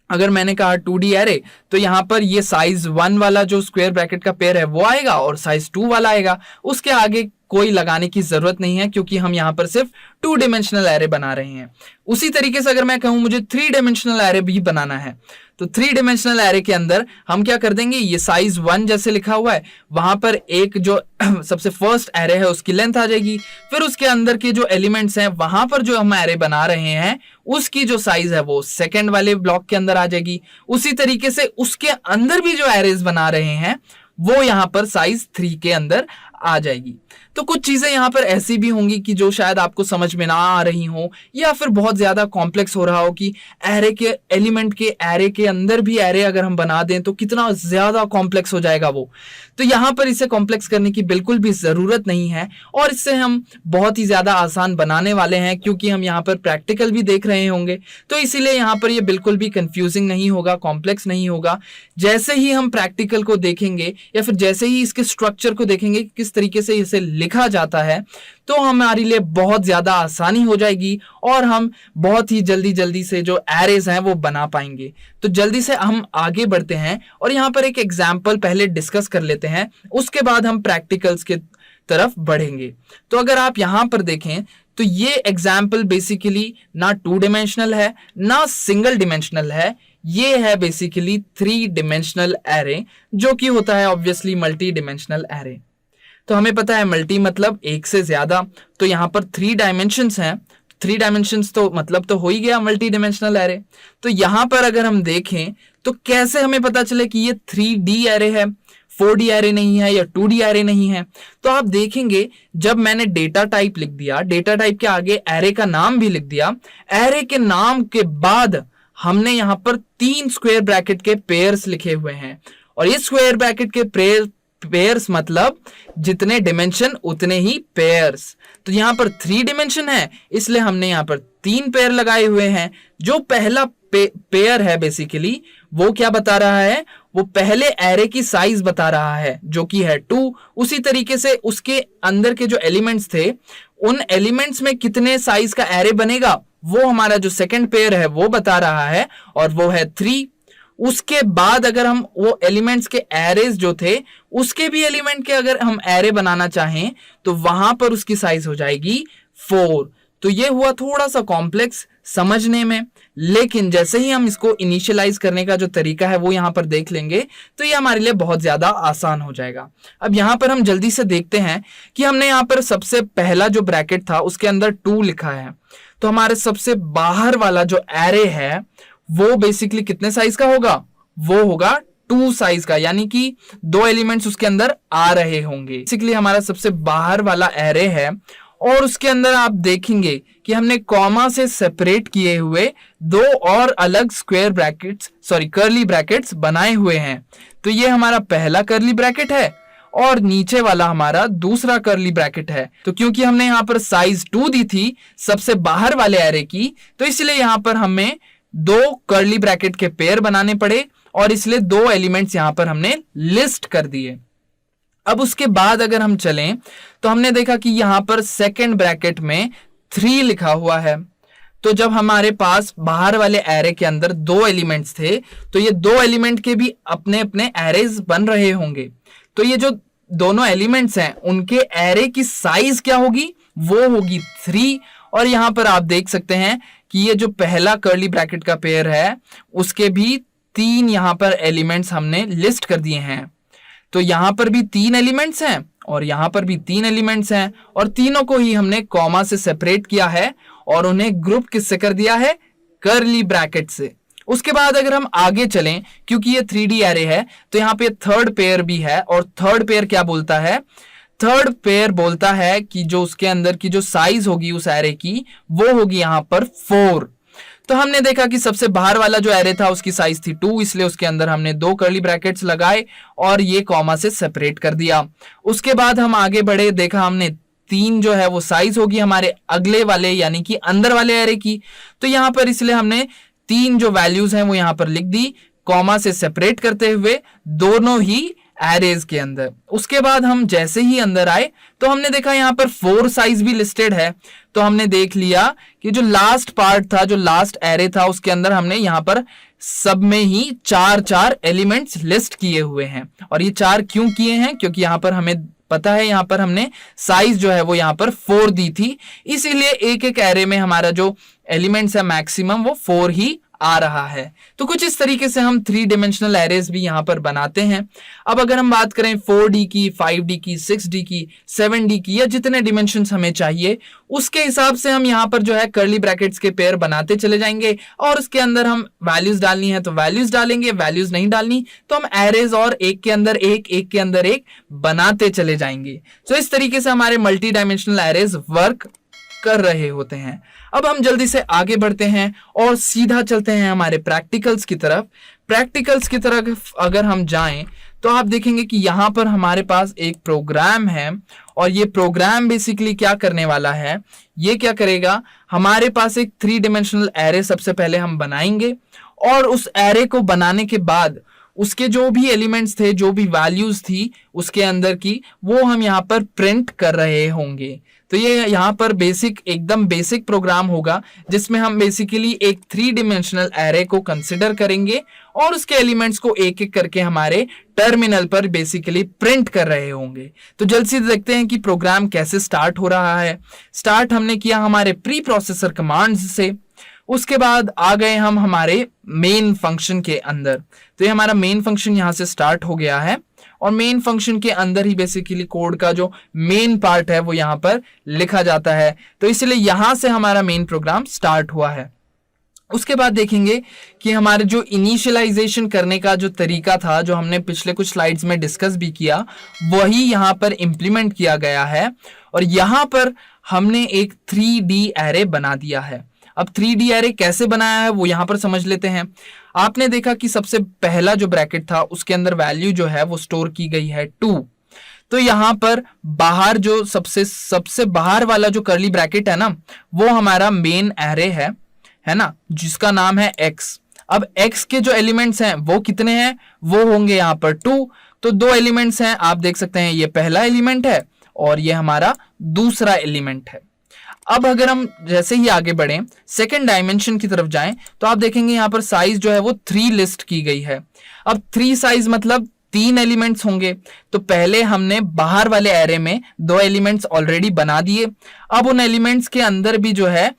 Speaker 2: अगर मैंने कहा 2D एरे तो यहाँ पर ये साइज 1 वाला जो स्क्वायर ब्रैकेट का पेयर है वो आएगा और साइज 2 वाला आएगा। उसके आगे कोई लगाने की जरूरत नहीं है क्योंकि हम यहाँ पर सिर्फ 2 डिमेंशनल एरे बना रहे हैं। उसी तरीके से अगर मैं कहूं मुझे 3 डिमेंशनल एरे भी बनाना है तो 3 डिमेंशनल एरे के अंदर हम क्या कर देंगे, ये साइज 1 जैसे लिखा हुआ है वहां पर एक जो सबसे फर्स्ट एरे है उसकी लेंथ आ जाएगी, फिर उसके अंदर के जो एलिमेंट्स हैं वहां पर जो हम एरे बना रहे हैं उसकी जो साइज है वो सेकंड वाले ब्लॉक के अंदर आ जाएगी। उसी तरीके से उसके अंदर भी जो एरेज बना रहे हैं वो यहाँ पर साइज 3 के अंदर आ जाएगी। तो कुछ चीजें यहाँ पर ऐसी भी होंगी कि जो शायद आपको समझ में ना आ रही हो या फिर बहुत ज्यादा कॉम्प्लेक्स हो रहा हो कि एरे के एलिमेंट के एरे के अंदर भी एरे अगर हम बना दें तो कितना ज्यादा कॉम्प्लेक्स हो जाएगा वो। तो यहाँ पर इसे कॉम्प्लेक्स करने की बिल्कुल भी जरूरत नहीं है और इससे हम बहुत ही ज्यादा आसान बनाने वाले हैं क्योंकि हम यहाँ पर प्रैक्टिकल भी देख रहे होंगे। तो इसीलिए यहाँ पर ये बिल्कुल भी कंफ्यूजिंग नहीं होगा, कॉम्प्लेक्स नहीं होगा। जैसे ही हम प्रैक्टिकल को देखेंगे या फिर जैसे ही इसके स्ट्रक्चर को देखेंगे किस तरीके से इसे लिखा जाता है तो हमारे लिए बहुत ज्यादा आसानी हो जाएगी और हम बहुत ही जल्दी से जो एरेज हैं वो बना पाएंगे। तो जल्दी से हम आगे बढ़ते हैं और यहाँ पर एक एग्जाम्पल पहले डिस्कस कर लेते हैं, उसके बाद हम प्रैक्टिकल्स के तरफ बढ़ेंगे। तो अगर आप यहाँ पर देखें तो ये एग्जाम्पल बेसिकली ना 2 डिमेंशनल है ना सिंगल डिमेंशनल है, ये है बेसिकली 3 डिमेंशनल एरे जो कि होता है ऑब्वियसली मल्टी डिमेंशनल एरे। तो हमें पता है मल्टी मतलब एक से ज्यादा, तो यहाँ पर 3 डायमेंशंस हैं, 3 डायमेंशंस तो मतलब तो हो ही गया मल्टी डिमेंशनल एरे। तो यहाँ पर अगर हम देखें तो कैसे हमें पता चले कि ये 3D एरे है, 4D एरे नहीं है या 2D एरे नहीं है। तो आप देखेंगे जब मैंने डेटा टाइप लिख दिया, डेटा टाइप के आगे एरे का नाम भी लिख दिया, एरे के नाम के बाद हमने यहाँ पर 3 स्क्वायर ब्रैकेट के पेयर्स लिखे हुए हैं और इस स्क्वायर ब्रैकेट के पेयर्स मतलब जितने डिमेंशन उतने ही पेयर्स। तो यहाँ पर 3 डिमेंशन है इसलिए हमने यहाँ पर 3 पेयर लगाए हुए हैं। जो पहला पेयर है बेसिकली वो क्या बता रहा है, वो पहले एरे की साइज बता रहा है जो कि है 2। उसी तरीके से उसके अंदर के जो एलिमेंट्स थे उन एलिमेंट्स में कितने साइज का एरे बनेगा वो हमारा जो सेकंड पेयर है वो बता रहा है और वो है 3। उसके बाद अगर हम वो एलिमेंट्स के एरेज जो थे उसके भी एलिमेंट के अगर हम एरे बनाना चाहें तो वहां पर उसकी साइज हो जाएगी 4। तो ये हुआ थोड़ा सा कॉम्प्लेक्स समझने में, लेकिन जैसे ही हम इसको इनिशियलाइज करने का जो तरीका है वो यहाँ पर देख लेंगे तो ये हमारे लिए बहुत ज्यादा आसान हो जाएगा। अब यहाँ पर हम जल्दी से देखते हैं कि हमने यहाँ पर सबसे पहला जो ब्रैकेट था उसके अंदर 2 लिखा है, तो हमारे सबसे बाहर वाला जो एरे है वो बेसिकली कितने साइज का होगा, वो होगा 2 साइज का, यानी कि 2 एलिमेंट्स उसके अंदर आ रहे होंगे। बेसिकली हमारा सबसे बाहर वाला एरे है और उसके अंदर आप देखेंगे कि हमने कॉमा से सेपरेट किए हुए 2 और अलग स्क्वायर ब्रैकेट्स कर्ली ब्रैकेट्स बनाए हुए हैं। तो ये हमारा पहला कर्ली ब्रैकेट है और नीचे वाला हमारा दूसरा कर्ली ब्रैकेट है। तो क्योंकि हमने यहाँ पर साइज 2 दी थी सबसे बाहर वाले एरे की, तो इसलिए यहाँ पर हमें 2 कर्ली ब्रैकेट के पेयर बनाने पड़े और इसलिए 2 एलिमेंट्स यहां पर हमने लिस्ट कर दिए। अब उसके बाद अगर हम चलें तो हमने देखा कि यहां पर सेकंड ब्रैकेट में 3 लिखा हुआ है। तो जब हमारे पास बाहर वाले एरे के अंदर 2 एलिमेंट्स थे तो ये 2 एलिमेंट के भी अपने अपने एरेज बन रहे होंगे। तो ये जो दोनों एलिमेंट्स हैं उनके एरे की साइज क्या होगी, वो होगी 3। और यहां पर आप देख सकते हैं कि ये जो पहला कर्ली ब्रैकेट का पेयर है उसके भी 3 यहां पर एलिमेंट्स हमने लिस्ट कर दिए हैं। तो यहां पर भी 3 एलिमेंट्स हैं और यहां पर भी 3 एलिमेंट्स हैं और तीनों को ही हमने कॉमा से सेपरेट किया है और उन्हें ग्रुप किससे कर दिया है, कर्ली ब्रैकेट से। उसके बाद अगर हम आगे चलें, क्योंकि ये 3D एरे है तो यहाँ पे थर्ड पेयर भी है और थर्ड पेयर क्या बोलता है, थर्ड पेयर बोलता है कि जो उसके अंदर की जो साइज होगी उस एरे की वो होगी यहां पर 4। तो हमने देखा कि सबसे बाहर वाला जो एरे था उसकी साइज थी 2, इसलिए उसके अंदर हमने 2 कर्ली ब्रैकेट्स लगाए और ये कॉमा से सेपरेट कर दिया। उसके बाद हम आगे बढ़े, देखा हमने 3 जो है वो साइज होगी हमारे अगले वाले यानी कि अंदर वाले एरे की। तो यहां पर इसलिए हमने 3 जो वैल्यूज हैं वो यहां पर लिख दी कॉमा से सेपरेट करते हुए दोनों ही एरेज के अंदर। उसके बाद हम जैसे ही अंदर आए तो हमने देखा यहाँ पर 4 साइज भी लिस्टेड है। तो हमने देख लिया कि जो लास्ट पार्ट था, जो लास्ट एरे था, उसके अंदर हमने यहाँ पर सब में ही 4 एलिमेंट्स लिस्ट किए हुए हैं। और ये 4 क्यों किए हैं, क्योंकि यहाँ पर हमें पता है यहाँ पर हमने साइज जो है वो यहाँ पर 4 दी थी, इसीलिए एक एक एरे में हमारा जो एलिमेंट्स है मैक्सिमम वो 4 ही आ रहा है। तो कुछ इस तरीके से हम 3 डिमेंशनल एरेज भी यहां पर बनाते हैं। अब अगर हम बात करें 4D की, 5D की, 6D की, 7D की या जितने डिमेंशंस हमें चाहिए उसके हिसाब से हम यहां पर जो है कर्ली ब्रैकेट्स के पेयर बनाते चले जाएंगे और उसके अंदर हम वैल्यूज डालनी है तो वैल्यूज डालेंगे, वैल्यूज नहीं डालनी तो हम एरेज और एक के अंदर एक के अंदर एक बनाते चले जाएंगे। तो इस तरीके से हमारे मल्टी डायमेंशनल एरेज वर्क कर रहे होते हैं। अब हम जल्दी से आगे बढ़ते हैं और सीधा चलते हैं हमारे प्रैक्टिकल्स की तरफ। प्रैक्टिकल्स की तरफ अगर हम जाएं तो आप देखेंगे कि यहां पर हमारे पास एक प्रोग्राम है और ये प्रोग्राम बेसिकली क्या करने वाला है, ये क्या करेगा, हमारे पास एक 3 डिमेंशनल एरे सबसे पहले हम बनाएंगे और उस एरे को बनाने के बाद उसके जो भी एलिमेंट्स थे, जो भी वैल्यूज थी उसके अंदर की, वो हम यहाँ पर प्रिंट कर रहे होंगे। तो ये यहाँ पर एकदम बेसिक प्रोग्राम होगा जिसमें हम बेसिकली एक 3 डिमेंशनल एरे को कंसिडर करेंगे और उसके एलिमेंट्स को एक एक करके हमारे टर्मिनल पर बेसिकली प्रिंट कर रहे होंगे। तो जल्द से देखते हैं कि प्रोग्राम कैसे स्टार्ट हो रहा है। स्टार्ट हमने किया हमारे प्री प्रोसेसर कमांड्स से। उसके बाद आ गए हम हमारे मेन फंक्शन के अंदर। तो ये हमारा मेन फंक्शन यहाँ से स्टार्ट हो गया है और मेन फंक्शन के अंदर ही बेसिकली कोड का जो मेन पार्ट है वो यहाँ पर लिखा जाता है। तो इसलिए यहां से हमारा मेन प्रोग्राम स्टार्ट हुआ है। उसके बाद देखेंगे कि हमारे जो इनिशियलाइजेशन करने का जो तरीका था, जो हमने पिछले कुछ स्लाइड्स में डिस्कस भी किया, वही यहाँ पर इंप्लीमेंट किया गया है और यहाँ पर हमने एक 3D एरे बना दिया है। अब 3D एरे कैसे बनाया है वो यहां पर समझ लेते हैं। आपने देखा कि सबसे पहला जो ब्रैकेट था उसके अंदर वैल्यू जो है वो स्टोर की गई है 2। तो यहां पर बाहर जो सबसे बाहर वाला जो कर्ली ब्रैकेट है ना, वो हमारा मेन एरे है ना, जिसका नाम है x। अब x के जो एलिमेंट्स हैं वो कितने हैं, वो होंगे यहाँ पर 2। तो 2 एलिमेंट्स हैं, आप देख सकते हैं ये पहला एलिमेंट है और ये हमारा दूसरा एलिमेंट है। अब अगर हम जैसे ही आगे बढ़ें, सेकंड डायमेंशन की तरफ जाएं तो आप देखेंगे यहाँ पर साइज जो है वो 3 लिस्ट की गई है। अब 3 साइज मतलब 3 एलिमेंट्स होंगे। तो पहले हमने बाहर वाले एरे में 2 एलिमेंट्स ऑलरेडी बना दिए। अब उन एलिमेंट्स के अंदर भी जो है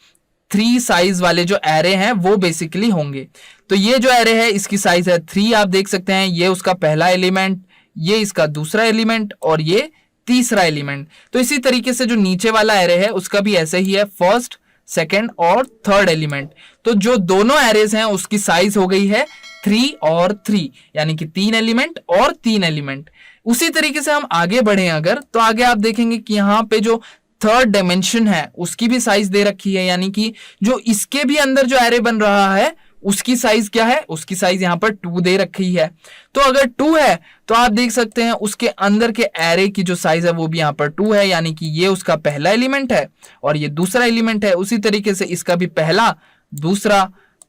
Speaker 2: 3 साइज वाले जो एरे हैं वो बेसिकली होंगे। तो ये जो एरे है इसकी साइज है 3, आप देख सकते हैं ये उसका पहला एलिमेंट, ये इसका दूसरा एलिमेंट और ये तीसरा एलिमेंट। तो इसी तरीके से जो नीचे वाला एरे है उसका भी ऐसे ही है, फर्स्ट, सेकंड और थर्ड एलिमेंट। तो जो दोनों एरेज हैं उसकी साइज हो गई है 3 और 3, यानी कि 3 एलिमेंट और 3 एलिमेंट। उसी तरीके से हम आगे बढ़े अगर, तो आगे आप देखेंगे कि यहाँ पे जो थर्ड डायमेंशन है उसकी भी साइज दे रखी है, यानी कि जो इसके भी अंदर जो एरे बन रहा है उसकी साइज क्या है, उसकी साइज यहाँ पर 2 दे रखी है। तो अगर 2 है तो आप देख सकते हैं उसके अंदर के एरे की जो साइज है वो भी यहाँ पर 2 है, यानी कि ये उसका पहला एलिमेंट है और ये दूसरा एलिमेंट है। उसी तरीके से इसका भी पहला, दूसरा,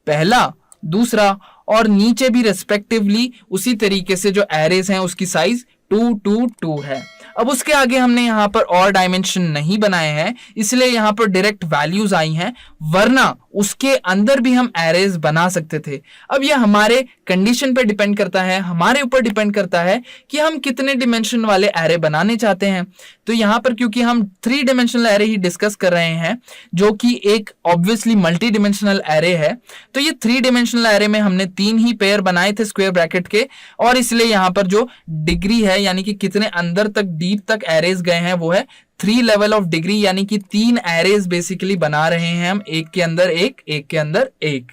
Speaker 2: पहला, दूसरा और नीचे भी रेस्पेक्टिवली उसी तरीके से जो एरेज हैं उसकी साइज 2 2 2 है। अब उसके आगे हमने यहाँ पर और डायमेंशन नहीं बनाए हैं, इसलिए यहाँ पर डायरेक्ट वैल्यूज आई हैं, वरना उसके अंदर भी हम एरेज बना सकते थे। अब यह हमारे कंडीशन पे डिपेंड करता है, हमारे ऊपर डिपेंड करता है कि हम कितने डिमेंशन वाले एरे बनाने चाहते हैं। तो यहाँ पर क्योंकि हम 3 डिमेंशनल एरे ही डिस्कस कर रहे हैं, जो कि एक ऑब्वियसली मल्टी डिमेंशनल एरे है, तो ये 3 डिमेंशनल एरे में हमने 3 ही पेयर बनाए थे स्क्वायर ब्रैकेट के, और इसलिए यहाँ पर जो डिग्री है यानी कि कितने अंदर तक डीप तक एरेज गए हैं वो है 3 लेवल ऑफ डिग्री, यानी कि 3 एरेज बेसिकली बना रहे हैं हम, एक के अंदर एक, एक के अंदर एक।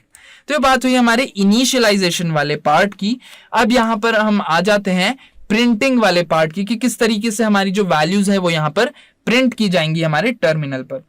Speaker 2: तो ये बात हुई हमारे इनिशियलाइजेशन वाले पार्ट की। अब यहां पर हम आ जाते हैं प्रिंटिंग वाले पार्ट की, कि किस तरीके से हमारी जो वैल्यूज है वो यहां पर प्रिंट की जाएंगी हमारे टर्मिनल पर।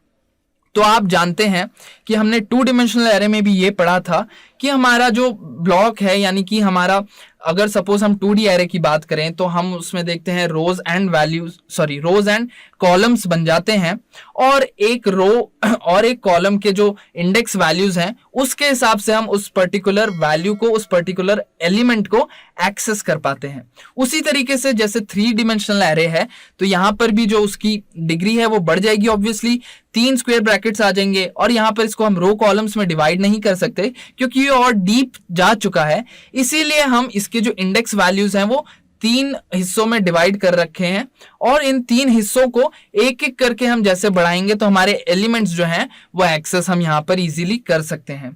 Speaker 2: तो आप जानते हैं कि हमने 2 डिमेंशनल एरे में भी ये पढ़ा था कि हमारा जो ब्लॉक है, यानी कि हमारा अगर सपोज हम 2D एरे की बात करें तो हम उसमें देखते हैं रोज एंड कॉलम्स बन जाते हैं, और एक रो और एक कॉलम के जो इंडेक्स वैल्यूज हैं उसके हिसाब से हम उस पर्टिकुलर वैल्यू को, उस पर्टिकुलर एलिमेंट को एक्सेस कर पाते हैं। उसी तरीके से जैसे 3 डिमेंशनल एरे है तो यहां पर भी जो उसकी डिग्री है वो बढ़ जाएगी, ऑब्वियसली 3 स्क्वायर ब्रैकेट्स आ जाएंगे, और यहां पर इसको हम रो कॉलम्स में डिवाइड नहीं कर सकते क्योंकि ये और डीप जा चुका है, इसीलिए हम इसके जो इंडेक्स वैल्यूज हैं वो 3 हिस्सों में डिवाइड कर रखे हैं, और इन 3 हिस्सों को एक एक करके हम जैसे बढ़ाएंगे तो हमारे एलिमेंट्स जो हैं वो एक्सेस हम यहां पर इजीली कर सकते हैं।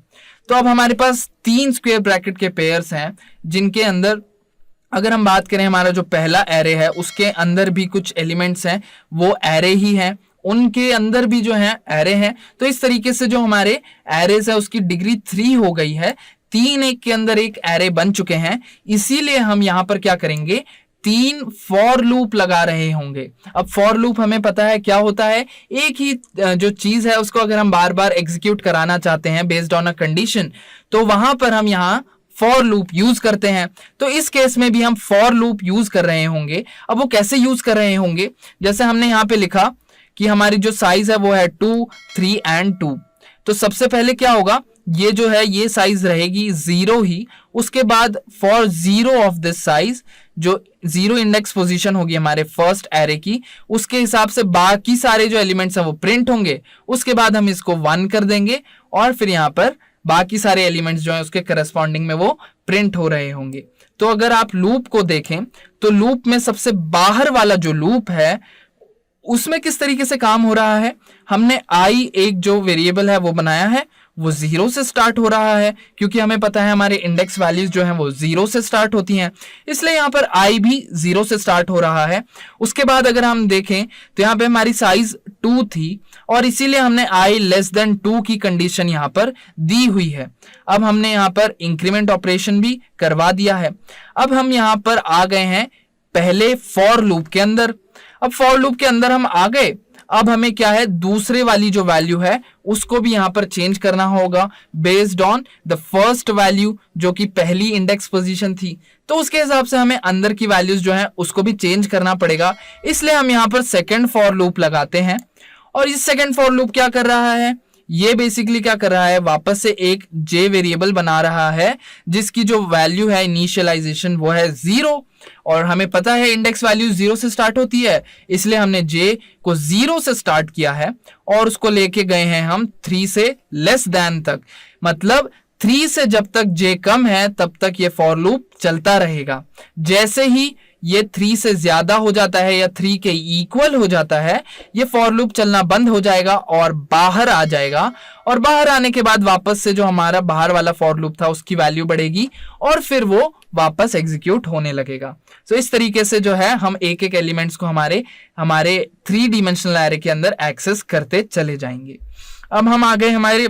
Speaker 2: तो अब हमारे पास 3 स्क्वायर ब्रैकेट के पेयर्स हैं, जिनके अंदर अगर हम बात करें हमारा जो पहला एरे है उसके अंदर भी कुछ एलिमेंट्स हैं वो एरे ही हैं, उनके अंदर भी जो है एरे हैं। तो इस तरीके से जो हमारे एरेज है उसकी डिग्री 3 हो गई है, 3 एक के अंदर एक एरे बन चुके हैं, इसीलिए हम यहां पर क्या करेंगे, 3 फॉर लूप लगा रहे होंगे। अब फॉर लूप हमें पता है क्या होता है, एक ही जो चीज है उसको अगर हम बार बार एग्जीक्यूट कराना चाहते हैं बेस्ड ऑन अ कंडीशन, तो वहां पर हम यहाँ फॉर लूप यूज करते हैं। तो इस केस में भी हम फॉर लूप यूज कर रहे होंगे। अब वो कैसे यूज कर रहे होंगे, जैसे हमने यहाँ पे लिखा कि हमारी जो साइज है वो है 2, 3 एंड 2। तो सबसे पहले क्या होगा, ये जो है ये साइज रहेगी 0 ही, उसके बाद फॉर 0 ऑफ दिस साइज, जो 0 इंडेक्स पोजीशन होगी हमारे फर्स्ट एरे की, उसके हिसाब से बाकी सारे जो एलिमेंट्स हैं वो प्रिंट होंगे। उसके बाद हम इसको 1 कर देंगे, और फिर यहाँ पर बाकी सारे एलिमेंट्स जो हैं उसके करस्पॉन्डिंग में वो प्रिंट हो रहे होंगे। तो अगर आप लूप को देखें तो लूप में सबसे बाहर वाला जो लूप है उसमें किस तरीके से काम हो रहा है, हमने i एक जो वेरिएबल है वो बनाया है, वो 0 से स्टार्ट हो रहा है, क्योंकि हमें पता है हमारे इंडेक्स वैल्यूज जो हैं वो 0 से स्टार्ट होती हैं, इसलिए यहाँ पर i भी 0 से स्टार्ट हो रहा है। उसके बाद अगर हम देखें तो यहाँ पे हमारी साइज 2 थी, और इसीलिए हमने i लेस देन 2 की कंडीशन यहाँ पर दी हुई है। अब हमने यहाँ पर इंक्रीमेंट ऑपरेशन भी करवा दिया है। अब हम यहाँ पर आ गए हैं पहले फॉर लूप के अंदर। अब फॉर लूप के अंदर हम आ गए, अब हमें क्या है, दूसरे वाली जो वैल्यू है उसको भी यहां पर चेंज करना होगा based on the first value जो कि पहली इंडेक्स पोजीशन थी। तो उसके हिसाब से हमें अंदर की वैल्यूज जो है उसको भी चेंज करना पड़ेगा, इसलिए हम यहां पर सेकंड फॉर लूप लगाते हैं। और इस सेकंड फॉर लूप क्या कर रहा है, ये बेसिकली क्या कर रहा है, वापस से एक j वेरिएबल बना रहा है जिसकी जो वैल्यू है इनिशियलाइजेशन वो है 0, और हमें पता है इंडेक्स वैल्यू 0 से स्टार्ट होती है, इसलिए हमने j को 0 से स्टार्ट किया है और उसको लेके गए हैं हम 3 से लेस देन तक। मतलब 3 से जब तक j कम है तब तक ये फॉर लूप चलता रहेगा। जैसे ही ये 3 से ज्यादा हो जाता है या 3 के इक्वल हो जाता है, ये फॉर लूप चलना बंद हो जाएगा और बाहर आ जाएगा, और बाहर आने के बाद वापस से जो हमारा बाहर वाला फॉर लूप था उसकी वैल्यू बढ़ेगी और फिर वो वापस एग्जीक्यूट होने लगेगा। तो इस तरीके से जो है हम एक एक एलिमेंट्स को हमारे 3 डिमेंशनल एरे के अंदर एक्सेस करते चले जाएंगे। अब हम आ गए हमारे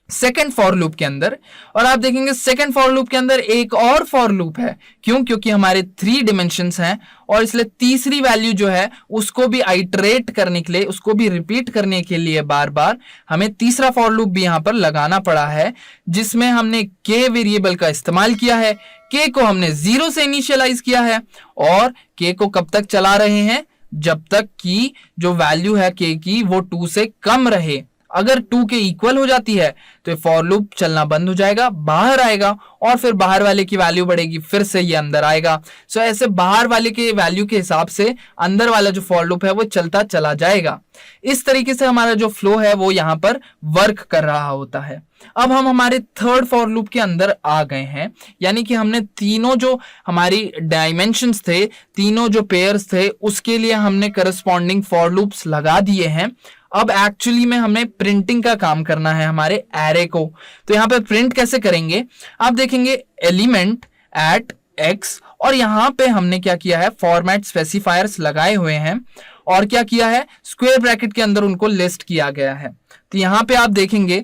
Speaker 2: सेकेंड फॉर लूप के अंदर, और आप देखेंगे सेकेंड फॉर लूप के अंदर एक और फॉर लूप है। क्यों? क्योंकि हमारे 3 डिमेंशंस हैं और इसलिए तीसरी वैल्यू जो है उसको भी आइटरेट करने के लिए, उसको भी रिपीट करने के लिए बार बार हमें तीसरा फॉर लूप भी यहां पर लगाना पड़ा है, जिसमें हमने k वेरिएबल का इस्तेमाल किया है। k को हमने 0 से इनिशियलाइज किया है और k को कब तक चला रहे हैं, जब तक कि जो वैल्यू है k की वो 2 से कम रहे। अगर 2 के इक्वल हो जाती है तो फॉर लूप चलना बंद हो जाएगा, बाहर आएगा और फिर बाहर वाले की वैल्यू बढ़ेगी, फिर से ये अंदर आएगा। सो ऐसे बाहर वाले के वैल्यू के हिसाब से अंदर वाला जो फॉर लूप है वो चलता चला जाएगा। इस तरीके से हमारा जो फ्लो है वो यहाँ पर वर्क कर रहा होता है। अब हम हमारे थर्ड फॉर लूप के अंदर आ गए हैं, यानी कि हमने तीनों जो हमारी डायमेंशंस थे, तीनों जो पेयर्स थे, उसके लिए हमने करस्पॉन्डिंग फॉर लूप्स लगा दिए हैं। अब एक्चुअली में हमें प्रिंटिंग का काम करना है हमारे एरे को। तो यहाँ पे प्रिंट कैसे करेंगे, आप देखेंगे एलिमेंट एट एक्स, और यहाँ पे हमने क्या किया है, फॉर्मेट स्पेसिफायर्स लगाए हुए हैं और क्या किया है, स्क्वायर ब्रैकेट के अंदर उनको लिस्ट किया गया है। तो यहाँ पे आप देखेंगे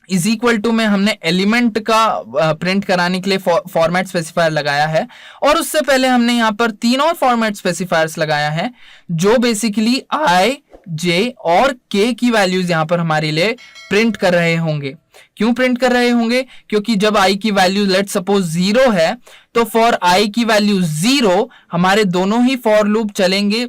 Speaker 2: इज इक्वल टू में हमने एलिमेंट का प्रिंट कराने के लिए फॉर्मेट स्पेसिफायर लगाया है, और उससे पहले हमने यहाँ पर 3 और फॉर्मेट स्पेसिफायर्स लगाया है जो बेसिकली आई, जे और के की वैल्यूज यहाँ पर हमारे लिए प्रिंट कर रहे होंगे। क्यों प्रिंट कर रहे होंगे, क्योंकि जब i की वैल्यू लेट सपोज 0 है तो फॉर i की वैल्यू 0 हमारे दोनों ही फॉर लूप चलेंगे,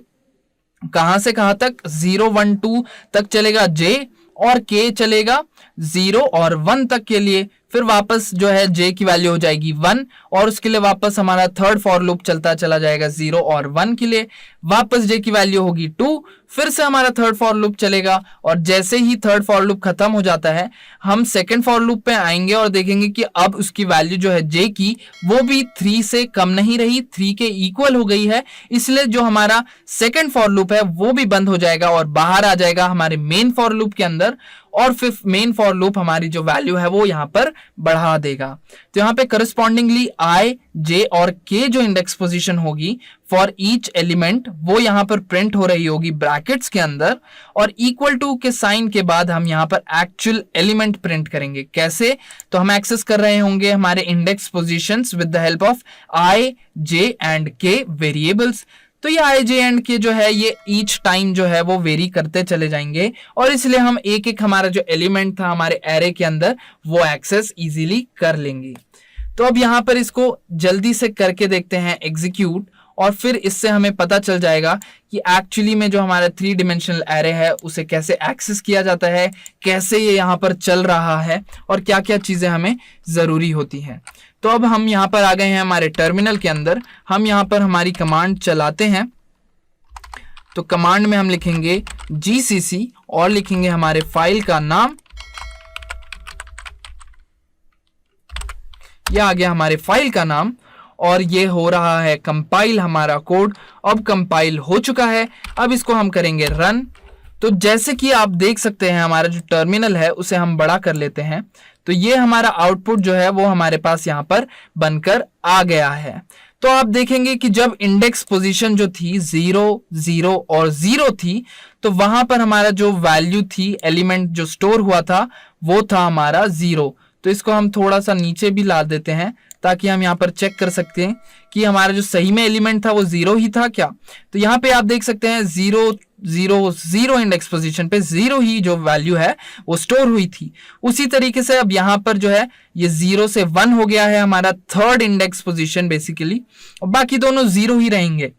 Speaker 2: कहां से कहां तक, 0 1 2 तक चलेगा j, और k चलेगा 0 और 1 तक के लिए। फिर वापस जो है j की वैल्यू हो जाएगी 1, और उसके लिए वापस हमारा थर्ड फॉर लूप चलता चला जाएगा 0 और 1 के लिए, वापस j की वैल्यू होगी 2, फिर से हमारा थर्ड फॉर लूप चलेगा, और जैसे ही थर्ड फॉर लूप खत्म हो जाता है हम सेकंड फॉर लूप पे आएंगे और देखेंगे कि अब उसकी वैल्यू जो है j की वो भी 3 से कम नहीं रही, 3 के इक्वल हो गई है, इसलिए जो हमारा सेकंड फॉर लूप है वो भी बंद हो जाएगा और बाहर आ जाएगा हमारे मेन फॉर लूप के अंदर, और फिर मेन फॉर लूप हमारी जो वैल्यू है वो यहाँ पर बढ़ा देगा। तो यहाँ पे करस्पॉन्डिंगली i, j और k जो इंडेक्स पोजीशन होगी फॉर ईच एलिमेंट वो यहाँ पर प्रिंट हो रही होगी ब्रैकेट्स के अंदर, और इक्वल टू के साइन के बाद हम यहाँ पर एक्चुअल एलिमेंट प्रिंट करेंगे। कैसे, तो हम एक्सेस कर रहे होंगे हमारे index positions with the help of i, j and k variables. तो ये i, j एंड k जो है ये ईच टाइम जो है वो वेरी करते चले जाएंगे, और इसलिए हम एक एक हमारा जो एलिमेंट था हमारे एरे के अंदर वो एक्सेस इजीली कर लेंगे। तो अब यहाँ पर इसको जल्दी से करके देखते हैं एग्जीक्यूट, और फिर इससे हमें पता चल जाएगा कि एक्चुअली में जो हमारा 3 डिमेंशनल एरे है उसे कैसे एक्सेस किया जाता है, कैसे ये यहाँ पर चल रहा है, और क्या क्या चीजें हमें जरूरी होती हैं। तो अब हम यहाँ पर आ गए हैं हमारे टर्मिनल के अंदर, हम यहाँ पर हमारी कमांड चलाते हैं। तो कमांड में हम लिखेंगे gcc और लिखेंगे हमारे फाइल का नाम, यह आ गया हमारे फाइल का नाम, और ये हो रहा है कंपाइल हमारा कोड। अब कंपाइल हो चुका है, अब इसको हम करेंगे रन। तो जैसे कि आप देख सकते हैं हमारा जो टर्मिनल है उसे हम बड़ा कर लेते हैं, तो ये हमारा आउटपुट जो है वो हमारे पास यहाँ पर बनकर आ गया है। तो आप देखेंगे कि जब इंडेक्स पोजीशन जो थी 0 0 और 0 थी, तो वहां पर हमारा जो वैल्यू थी, एलिमेंट जो स्टोर हुआ था वो था हमारा 0। तो इसको हम थोड़ा सा नीचे भी ला देते हैं ताकि हम यहाँ पर चेक कर सकते हैं कि हमारा जो सही में एलिमेंट था वो 0 ही था क्या। तो यहाँ पे आप देख सकते हैं 0 0 0 इंडेक्स पोजीशन पे 0 ही जो वैल्यू है वो स्टोर हुई थी। उसी तरीके से अब यहाँ पर जो है ये 0 से 1 हो गया है हमारा थर्ड इंडेक्स पोजीशन बेसिकली, और बाकी दोनों 0 ही रहेंगे।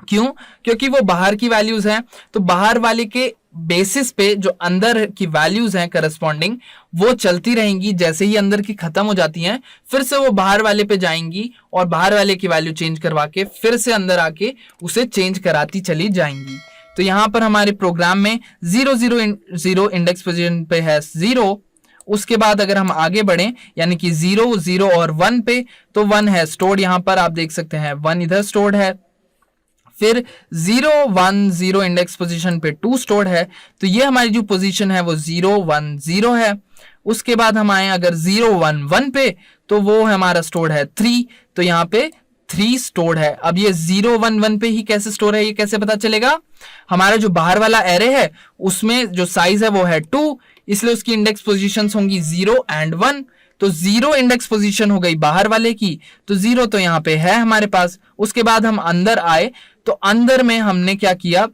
Speaker 2: क्यों, क्योंकि वो बाहर की वैल्यूज हैं, तो बाहर वाले के बेसिस पे जो अंदर की वैल्यूज हैं करस्पॉन्डिंग वो चलती रहेंगी। जैसे ही अंदर की खत्म हो जाती हैं फिर से वो बाहर वाले पे जाएंगी और बाहर वाले की वैल्यू चेंज करवा के फिर से अंदर आके उसे चेंज कराती चली जाएंगी। तो यहाँ पर हमारे प्रोग्राम में 0 0 0 इंडेक्स पोजीशन पे है 0, उसके बाद अगर हम आगे बढ़ें यानी कि 0 0 और 1 पे, तो 1 है स्टोर्ड, यहाँ पर आप देख सकते हैं 1 इधर स्टोर्ड है। फिर 0 1 0 इंडेक्स पोजीशन पे 2 स्टोर्ड है, तो ये हमारी जो पोजीशन है वो 0 1 0 है। उसके बाद हम आए अगर 0 1 1 पे, तो वो हमारा स्टोर्ड है 3, तो यहाँ पे 3 स्टोर्ड है। अब ये 0 1 1 पे ही कैसे स्टोर है ये कैसे पता चलेगा, हमारा जो बाहर वाला एरे है उसमें जो साइज है वो है 2, इसलिए उसकी इंडेक्स पोजीशंस होंगी 0 एंड 1। तो 0 इंडेक्स पोजीशन हो गई बाहर वाले की, तो 0 तो यहाँ पे है हमारे पास। उसके बाद हम अंदर आए, तो अंदर में हमने क्या किया,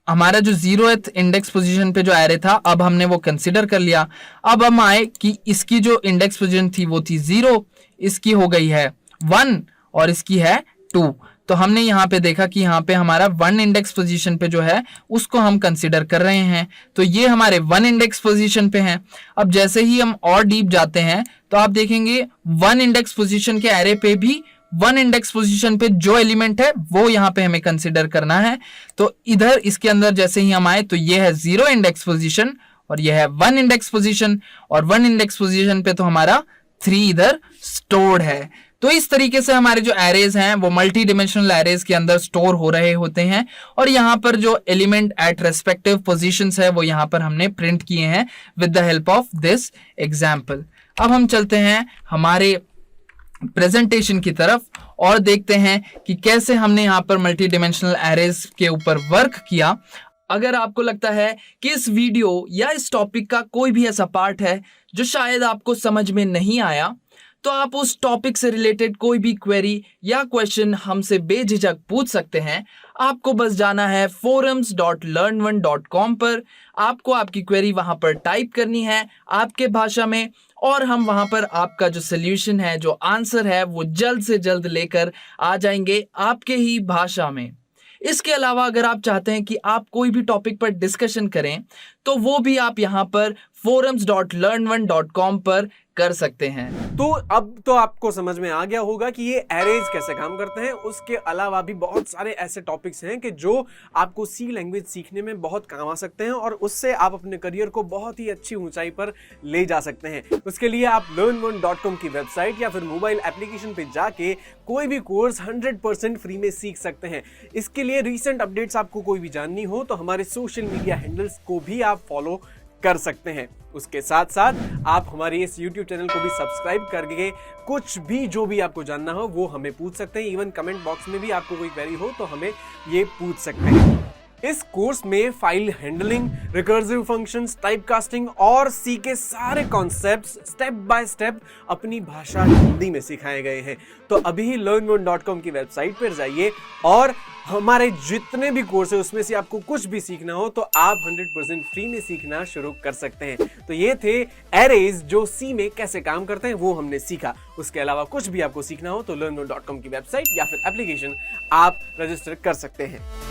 Speaker 2: हमारा जो 0th इंडेक्स पोजीशन पे जो एरे था अब हमने वो कंसीडर कर लिया। अब हम आए कि इसकी जो इंडेक्स पोजीशन थी वो थी 0, इसकी हो गई है 1 और इसकी है 2। तो हमने यहाँ पे देखा कि यहाँ पे हमारा 1 इंडेक्स पोजीशन पे जो है उसको हम कंसीडर कर रहे हैं, तो ये हमारे 1 इंडेक्स पोजीशन पे हैं। अब जैसे ही हम और डीप जाते हैं तो आप देखेंगे 1 इंडेक्स पोजीशन के एरे पे भी 1 इंडेक्स पोजीशन पे जो एलिमेंट है वो यहाँ पे हमें कंसीडर करना है। तो इधर इसके अंदर जैसे ही हम आए तो ये है 0 इंडेक्स पोजीशन और ये है 1 इंडेक्स पोजीशन, और 1 इंडेक्स पोजीशन पे तो हमारा 3 इधर स्टोर्ड है। तो इस तरीके से हमारे जो एरेज हैं वो मल्टी डिमेंशनल एरेज के अंदर स्टोर हो रहे होते हैं, और यहाँ पर जो एलिमेंट एट रेस्पेक्टिव पोजीशंस है वो यहाँ पर हमने प्रिंट किए हैं with the help of this example. अब हम चलते हैं हमारे प्रेजेंटेशन की तरफ और देखते हैं कि कैसे हमने यहाँ पर मल्टी डिमेंशनल एरेज के ऊपर वर्क किया। अगर आपको लगता है कि इस वीडियो या इस टॉपिक का कोई भी ऐसा पार्ट है जो शायद आपको समझ में नहीं आया, तो आप उस टॉपिक से रिलेटेड कोई भी क्वेरी या क्वेश्चन हमसे बेझिझक पूछ सकते हैं। आपको बस जाना है forums.learn1.com पर, आपको आपकी क्वेरी वहां पर टाइप करनी है आपके भाषा में, और हम वहां पर आपका जो सोल्यूशन है, जो आंसर है, वो जल्द से जल्द लेकर आ जाएंगे आपके ही भाषा में। इसके अलावा अगर आप चाहते हैं कि आप कोई भी टॉपिक पर डिस्कशन करें तो वो भी आप यहाँ पर forums.learn1.com पर कर सकते हैं।
Speaker 1: तो अब तो आपको समझ में आ गया होगा कि ये एरेज कैसे काम करते हैं। उसके अलावा भी बहुत सारे ऐसे टॉपिक्स हैं कि जो आपको सी लैंग्वेज सीखने में बहुत काम आ सकते हैं और उससे आप अपने करियर को बहुत ही अच्छी ऊंचाई पर ले जा सकते हैं। उसके लिए आप learn1.com की वेबसाइट या फिर मोबाइल एप्लीकेशन पे जाके कोई भी कोर्स 100% फ्री में सीख सकते हैं। इसके लिए रीसेंट अपडेट्स आपको कोई भी जाननी हो तो हमारे सोशल मीडिया हैंडल्स को भी आप फॉलो कर सकते हैं। उसके साथ साथ आप हमारे इस YouTube चैनल को भी सब्सक्राइब करके कुछ भी जो भी आपको जानना हो वो हमें पूछ सकते हैं। इवन कमेंट बॉक्स में भी आपको कोई क्वेरी हो तो हमें ये पूछ सकते हैं। इस कोर्स में file handling, recursive functions, typecasting और सी के सारे कॉन्सेप्ट्स स्टेप बाय स्टेप अपनी भाषा हिंदी में सिखाए गए हैं। तो अभी ही learn1.com की वेबसाइट पर जाइए और हमारे जितने भी कोर्स है उसमें से आपको कुछ भी सीखना हो तो आप 100% फ्री में सीखना शुरू कर सकते हैं। तो ये थे एरेज जो सी में कैसे काम करते हैं, वो हमने सीखा। उसके अलावा कुछ भी आपको सीखना हो तो learn1.com की वेबसाइट या फिर एप्लीकेशन आप रजिस्टर कर सकते हैं।